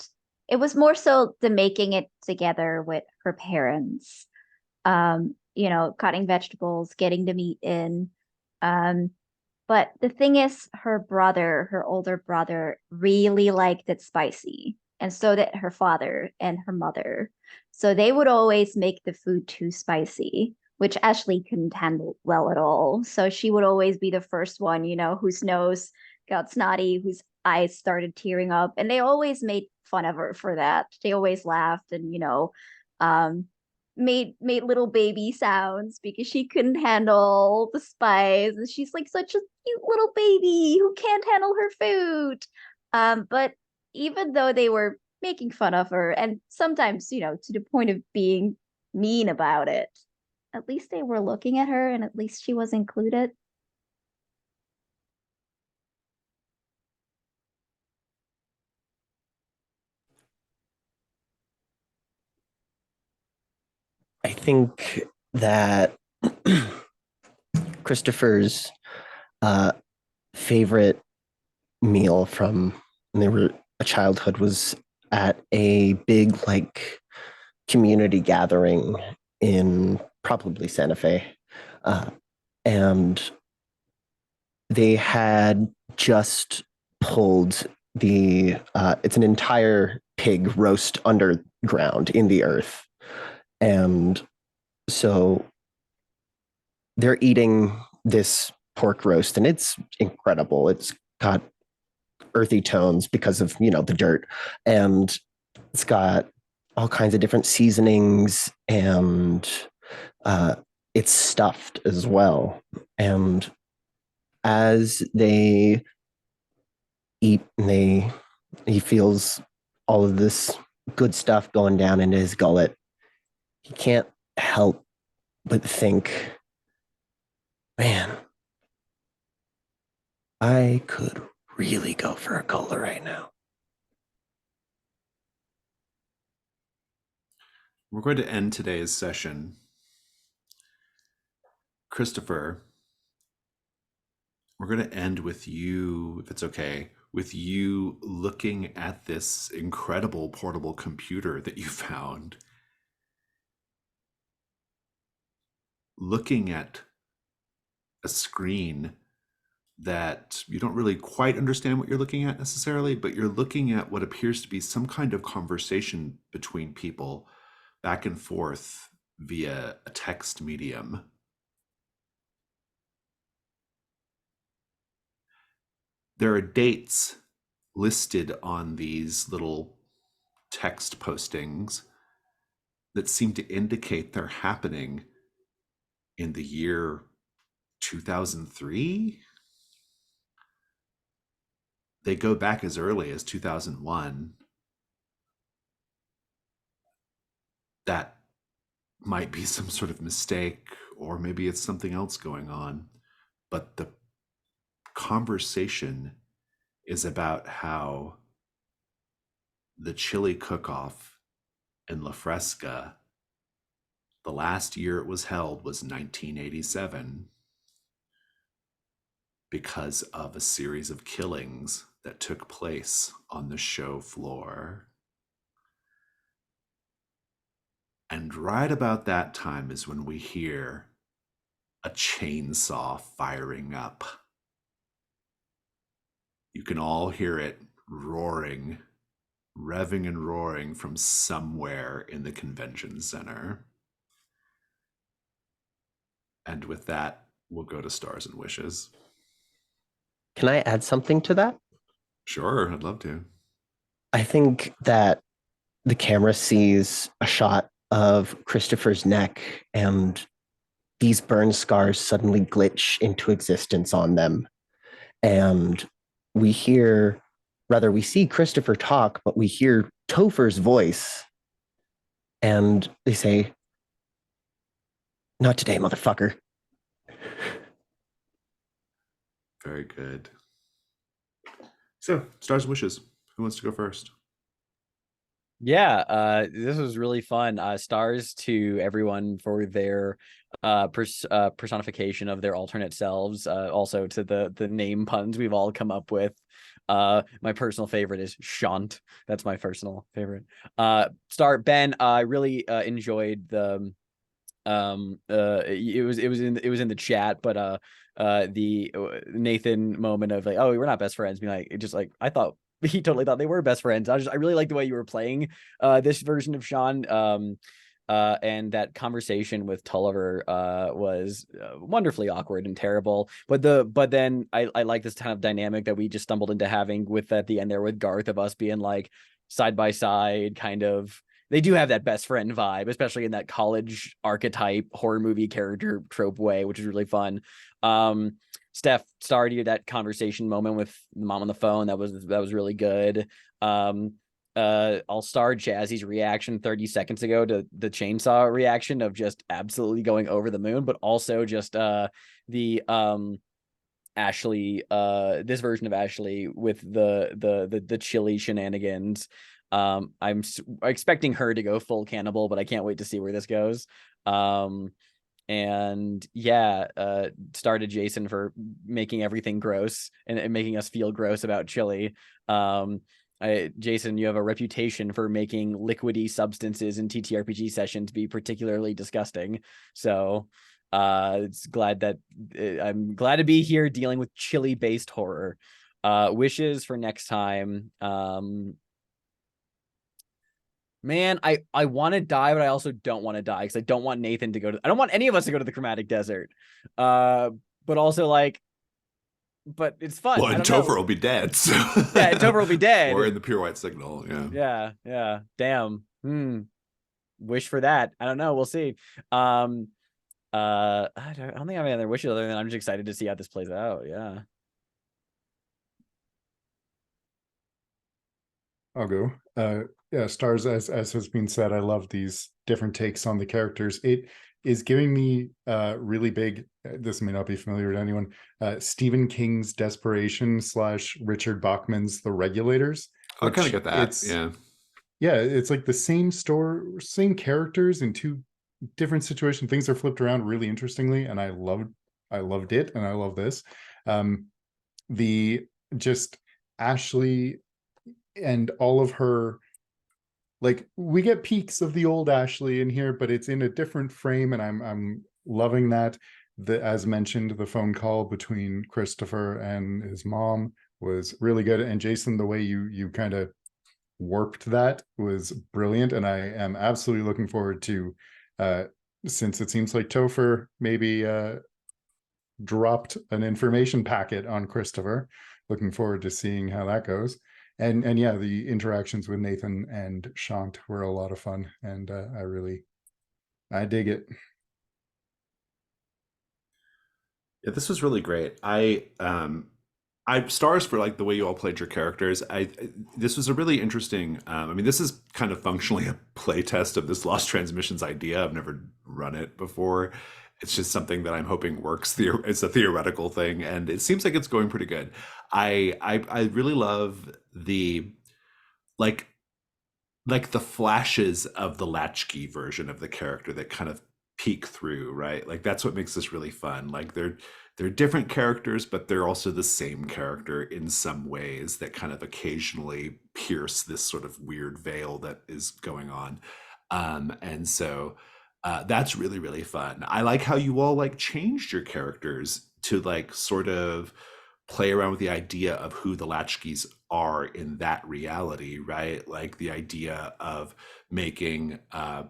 It was more so the making it together with her parents. Cutting vegetables, getting the meat in. Um, but the thing is, her older brother, really liked it spicy, and so did her father and her mother. So they would always make the food too spicy, which Ashley couldn't handle well at all. So she would always be the first one, whose nose got snotty, whose eyes started tearing up, and they always made fun of her for that. They always laughed and, um, made little baby sounds because she couldn't handle the spice, and she's like such a cute little baby who can't handle her food. But even though they were making fun of her, and sometimes, to the point of being mean about it, at least they were looking at her, and at least she was included. I think that Christopher's uh, favorite meal from when they were a childhood was at a big community gathering in probably Santa Fe, and they had just pulled it's an entire pig roast underground in the earth, and so they're eating this pork roast, and it's incredible. It's got earthy tones because of the dirt, and it's got all kinds of different seasonings, and it's stuffed as well. And as they eat, he feels all of this good stuff going down into his gullet. He can't help but think, man, I could really go for a cola right now. We're going to end today's session. Christopher, we're going to end with you, if it's okay, with you looking at this incredible portable computer that you found, looking at a screen that you don't really quite understand what you're looking at necessarily, but you're looking at what appears to be some kind of conversation between people back and forth via a text medium. There are dates listed on these little text postings that seem to indicate they're happening in the year 2003. They go back as early as 2001. That might be some sort of mistake, or maybe it's something else going on. But the conversation is about how the chili cook-off in La Fresca, the last year it was held was 1987, because of a series of killings that took place on the show floor. And right about that time is when we hear a chainsaw firing up. You can all hear it roaring, revving and roaring from somewhere in the convention center. And with that, we'll go to Stars and Wishes. Can I add something to that? Sure, I'd love to. I think that the camera sees a shot of Christopher's neck, and these burn scars suddenly glitch into existence on them. And we see Christopher talk, but we hear Topher's voice. And they say, "Not today, motherfucker." Very good. So, Stars and Wishes. Who wants to go first? Yeah, this was really fun. Stars to everyone for their personification of their alternate selves. Also to the name puns we've all come up with. My personal favorite is Shant. That's my personal favorite. Star Ben, I really enjoyed the it was in the chat, but the Nathan moment of like, oh, we're not best friends, being like, just like, I thought he totally thought they were best friends. I really like the way you were playing this version of Sean. And that conversation with Tulliver was wonderfully awkward and terrible. But then I like this kind of dynamic that we just stumbled into having with at the end there with Garth, of us being like side by side, kind of. They do have that best friend vibe, especially in that college archetype horror movie character trope way, which is really fun. Steph started that conversation moment with the mom on the phone. That was really good. I'll star Jazzy's reaction 30 seconds ago to the chainsaw reaction of just absolutely going over the moon, but also just the Ashley, this version of Ashley with the chili shenanigans. I'm expecting her to go full cannibal, but I can't wait to see where this goes. And yeah, star to Jason for making everything gross and making us feel gross about chili. Jason, you have a reputation for making liquidy substances in TTRPG sessions be particularly disgusting. So it's I'm glad to be here dealing with chili based horror. Wishes for next time. Man, I want to die, but I also don't want to die because I don't want Nathan to go to. I don't want any of us to go to the Chromatic Desert. But also like, but it's fun. Well, and Topher will be dead. So. Yeah, Topher will be dead. Or in the Pure White Signal. Yeah. Damn. Wish for that. I don't know. We'll see. I don't think I have any other wishes other than I'm just excited to see how this plays out. Yeah. I'll go. Yeah, Stars, as has been said, I love these different takes on the characters. It is giving me really big, this may not be familiar to anyone, Stephen King's Desperation / Richard Bachman's The Regulators. I kind of get that. yeah, it's like the same characters in two different situations. Things are flipped around really interestingly, and I loved it, and I love this. The just Ashley and all of her, like, we get peaks of the old Ashley in here, but it's in a different frame, and I'm loving that. As mentioned, the phone call between Christopher and his mom was really good, and Jason, the way you kind of warped that was brilliant, and I am absolutely looking forward to, since it seems like Topher maybe dropped an information packet on Christopher. Looking forward to seeing how that goes. And yeah, the interactions with Nathan and Shant were a lot of fun, and I dig it. Yeah, this was really great. I stars for like the way you all played your characters. This was a really interesting. I mean, this is kind of functionally a play test of this Lost Transmissions idea. I've never run it before. It's just something that I'm hoping works. It's a theoretical thing, and it seems like it's going pretty good. I really love the like the flashes of the latchkey version of the character that kind of peek through, right? Like that's what makes this really fun. Like they're different characters, but they're also the same character in some ways that kind of occasionally pierce this sort of weird veil that is going on. And so that's really, really fun. I like how you all like changed your characters to like sort of play around with the idea of who the latchkeys are in that reality, right? Like the idea of making uh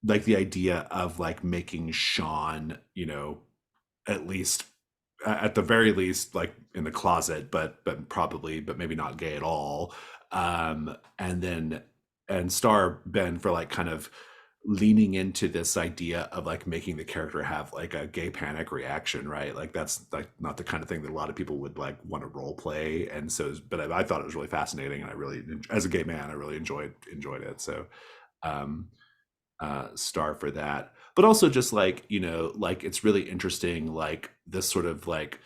like the idea of like making Sean, at least at the very least like in the closet, but probably but maybe not gay at all. And then and star Ben for like kind of leaning into this idea of like making the character have like a gay panic reaction, right? Like that's like not the kind of thing that a lot of people would like want to role play. And so but I thought it was really fascinating, and I really, as a gay man, I really enjoyed it. So um star for that. But also just like, like it's really interesting, like this sort of like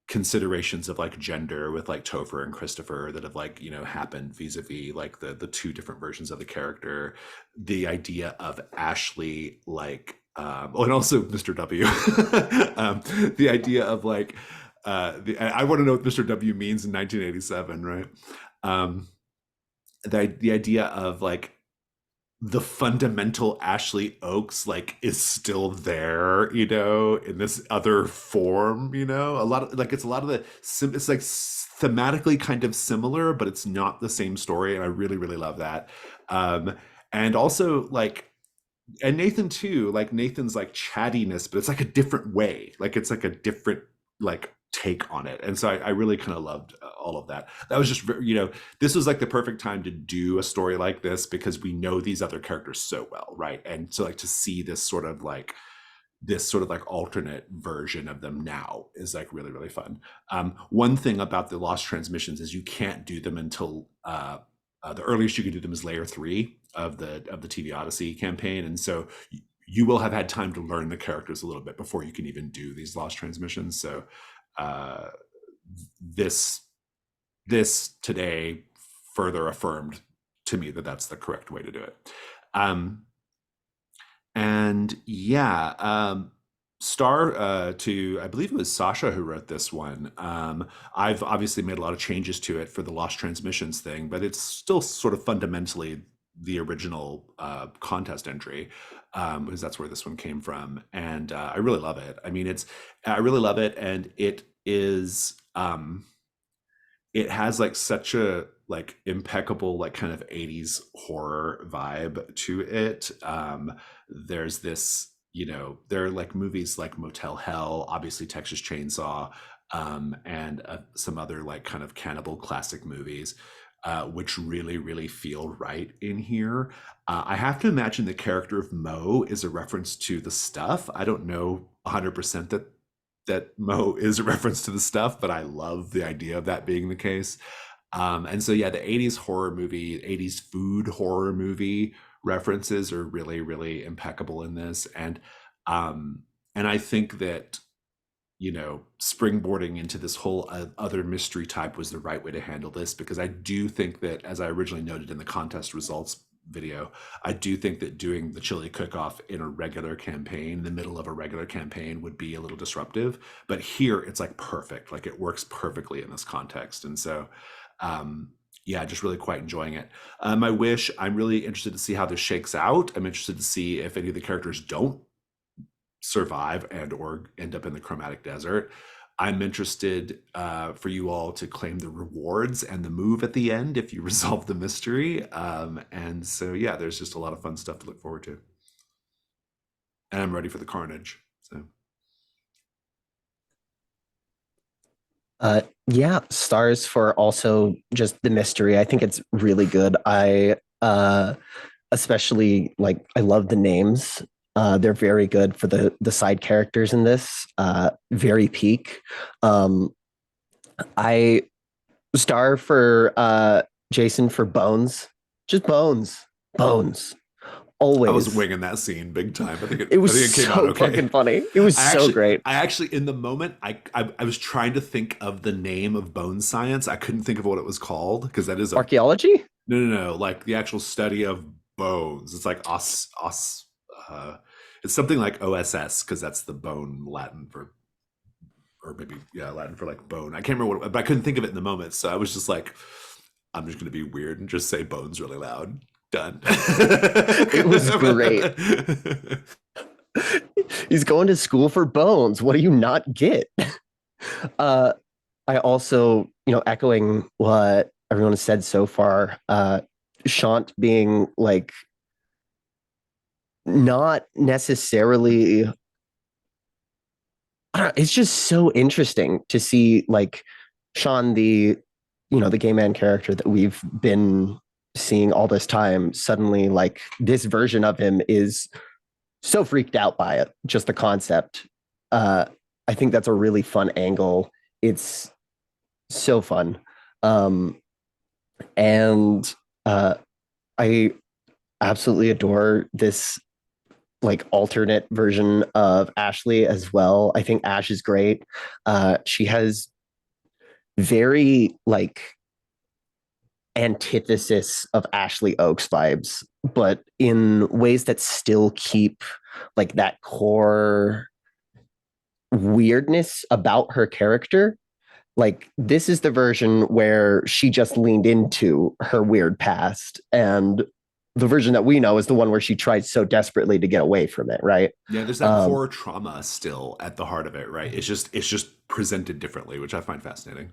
considerations of like gender with like Topher and Christopher that have like, happened vis-a-vis like the two different versions of the character. The idea of Ashley, like and also Mr. W. The idea of like I want to know what Mr. W means in 1987, right? um the idea of like the fundamental Ashley Oakes like is still there, in this other form, a lot of like it's a lot of it's like thematically kind of similar, but it's not the same story, and I really, really love that. And also like, and Nathan too, like Nathan's like chattiness, but it's like a different way, like it's like a different like take on it. And so I really kind of loved all of that. That was just this was like the perfect time to do a story like this, because we know these other characters so well, right? And so like to see this sort of like alternate version of them now is like really, really fun. One thing about the Lost Transmissions is you can't do them until the earliest you can do them is layer 3 of the TV Odyssey campaign, and so you will have had time to learn the characters a little bit before you can even do these Lost Transmissions. So this today further affirmed to me that that's the correct way to do it. And yeah, star to, I believe it was Sasha who wrote this one. I've obviously made a lot of changes to it for the Lost Transmissions thing, but it's still sort of fundamentally the original contest entry, because that's where this one came from. And I really love it. I mean, I really love it, and it is it has like such a like impeccable like kind of 80s horror vibe to it. There's this, there are like movies like Motel Hell, obviously Texas Chainsaw, and some other like kind of cannibal classic movies, which really, really feel right in here. I have to imagine the character of Mo is a reference to The Stuff. I don't know 100% that Mo is a reference to The Stuff, but I love the idea of that being the case. And so yeah, the 80s horror movie, 80s food horror movie references are really, really impeccable in this. And I think that springboarding into this whole other mystery type was the right way to handle this, because I do think that, as I originally noted in the contest results video, I do think that doing the chili cook-off in a regular campaign, in the middle of a regular campaign, would be a little disruptive. But here it's like perfect, like it works perfectly in this context. And so yeah, just really quite enjoying it. My wish, I'm really interested to see how this shakes out. I'm interested to see if any of the characters don't survive and or end up in the chromatic desert. I'm interested for you all to claim the rewards and the move at the end if you resolve the mystery. And so, yeah, there's just a lot of fun stuff to look forward to. And I'm ready for the carnage. So, yeah, stars for also just the mystery. I think it's really good. I especially like, I love the names. They're very good for the side characters in this. Very peak. I star for Jason for Bones. Just Bones. Bones. Always. I was winging that scene big time. I think it was came so out okay. fucking funny. It was so great. I actually, in the moment, I was trying to think of the name of bone science. I couldn't think of what it was called, because that is archaeology. No, like the actual study of bones. It's like it's something like OSS, because that's the bone Latin for, or maybe Latin for like bone. I can't remember what, but I couldn't think of it in the moment. So I was just like, I'm just going to be weird and just say bones really loud. Done. It was great. He's going to school for bones. What do you not get? I also, echoing what everyone has said so far, Shant being like not necessarily, I don't know, it's just so interesting to see like Sean, the gay man character that we've been seeing all this time, suddenly like this version of him is so freaked out by it, just the concept. I think that's a really fun angle. It's so fun. And I absolutely adore this like alternate version of Ashley as well. I think Ash is great. She has very like antithesis of Ashley Oaks vibes, but in ways that still keep like that core weirdness about her character. Like this is the version where she just leaned into her weird past, and the version that we know is the one where she tried so desperately to get away from it, right? Yeah, there's that core trauma still at the heart of it, right? It's just presented differently, which I find fascinating.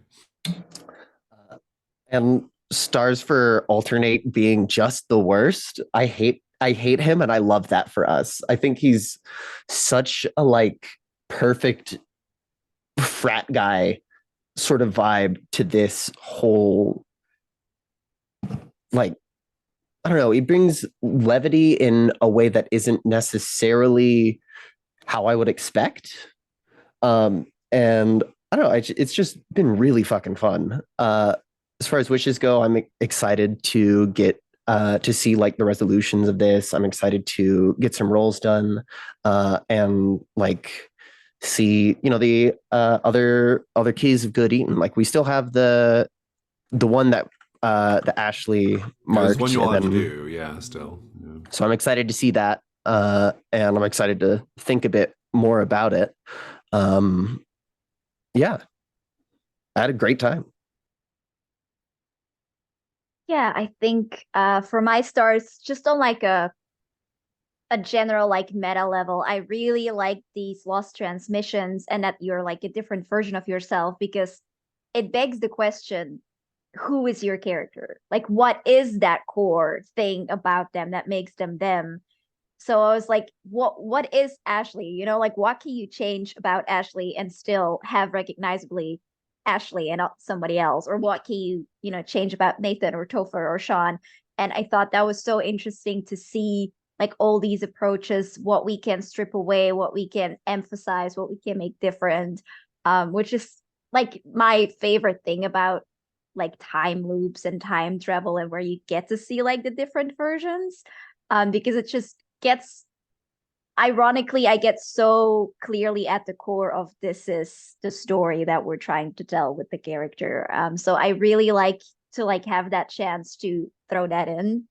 And stars for alternate being just the worst. I hate him, and I love that for us. I think he's such a like perfect frat guy sort of vibe to this whole, like, I don't know, he brings levity in a way that isn't necessarily how I would expect. And I don't know, it's just been really fucking fun. As far as wishes go, I'm excited to get to see like the resolutions of this. I'm excited to get some rolls done, and like see the other keys of good eaten. Like we still have the one that the Ashley marked. There's one you all have to do, still. Yeah. So I'm excited to see that, and I'm excited to think a bit more about it. Yeah, I had a great time. Yeah, I think for my stars, just on like a general like meta level, I really like these lost transmissions and that you're like a different version of yourself, because it begs the question, who is your character? Like what is that core thing about them that makes them them? So I was like, what is Ashley? Like what can you change about Ashley and still have recognizably Ashley and not somebody else? Or what can you, change about Nathan or Topher or Sean? And I thought that was so interesting to see like all these approaches, what we can strip away, what we can emphasize, what we can make different, which is like my favorite thing about like time loops and time travel, and where you get to see like the different versions, because it just gets, ironically, I get so clearly at the core of this is the story that we're trying to tell with the character. So I really like to like have that chance to throw that in.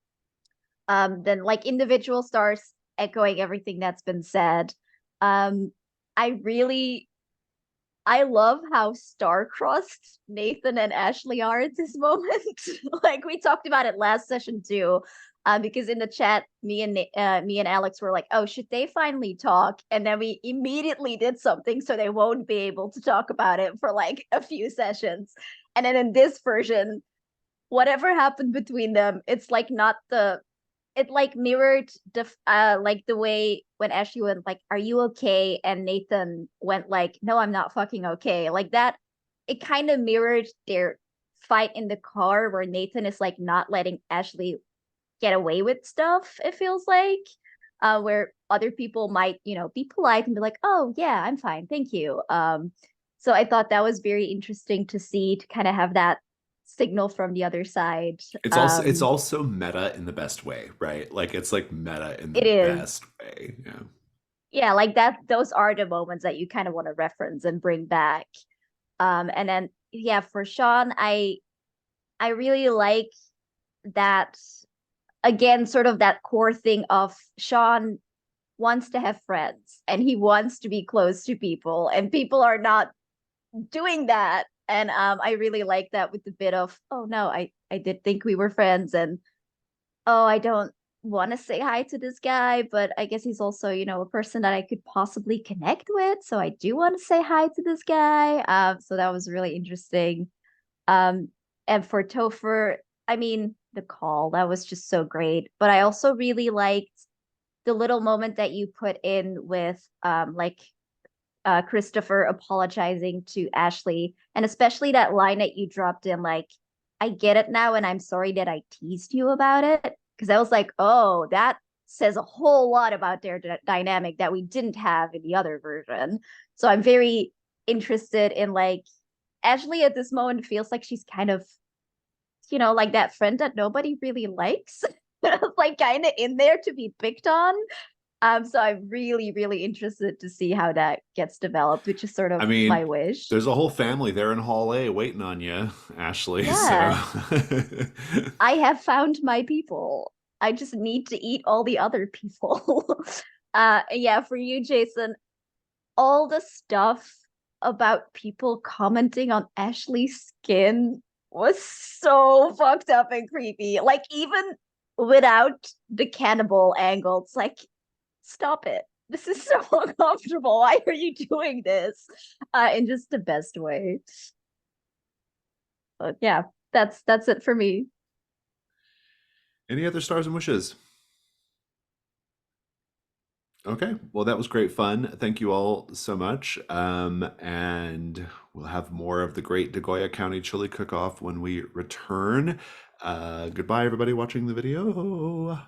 Then like individual stars echoing everything that's been said. Um, I love how star-crossed Nathan and Ashley are at this moment. Like we talked about it last session too. Because in the chat, me and Alex were like, "Oh, should they finally talk?" And then we immediately did something so they won't be able to talk about it for like a few sessions. And then in this version, whatever happened between them, it's like not the it like mirrored like the way when Ashley went like, "Are you okay?" and Nathan went like, "No, I'm not fucking okay." Like that, it kind of mirrored their fight in the car where Nathan is like not letting Ashley get away with stuff, it feels like. Where other people might, be polite and be like, "Oh yeah, I'm fine, thank you." So I thought that was very interesting to see, to kind of have that signal from the other side. It's also meta in the best way, right? Like it's like meta in the It is. best way. Yeah. Yeah, like that, those are the moments that you kind of want to reference and bring back. And then yeah, for Sean, I really like that, again, sort of that core thing of Sean wants to have friends and he wants to be close to people, and people are not doing that. And I really like that with the bit of, "Oh no, I did think we were friends, and oh, I don't want to say hi to this guy, but I guess he's also, a person that I could possibly connect with, so I do want to say hi to this guy." So that was really interesting. um and for Topher, I mean, the call, that was just so great, but I also really liked the little moment that you put in with like Christopher apologizing to Ashley, and especially that line that you dropped in, like, "I get it now, and I'm sorry that I teased you about it." Because I was like, oh, that says a whole lot about their dynamic that we didn't have in the other version. So I'm very interested in, like, Ashley at this moment feels like she's kind of, like that friend that nobody really likes, like kind of in there to be picked on. So I'm really, really interested to see how that gets developed, which is sort of I mean, my wish. there's a whole family there in Hall A waiting on you, Ashley. Yeah. So I have found my people. I just need to eat all the other people. Yeah, for you, Jason, all the stuff about people commenting on Ashley's skin was so fucked up and creepy. Like, even without the cannibal angle, it's like, stop it. This is so uncomfortable. Why are you doing this? In just the best way. But yeah, that's it for me. any other stars and wishes? Okay, well, that was great fun. Thank you all so much. And we'll have more of the great Degoya County Chili Cook-Off when we return. Goodbye, everybody watching the video.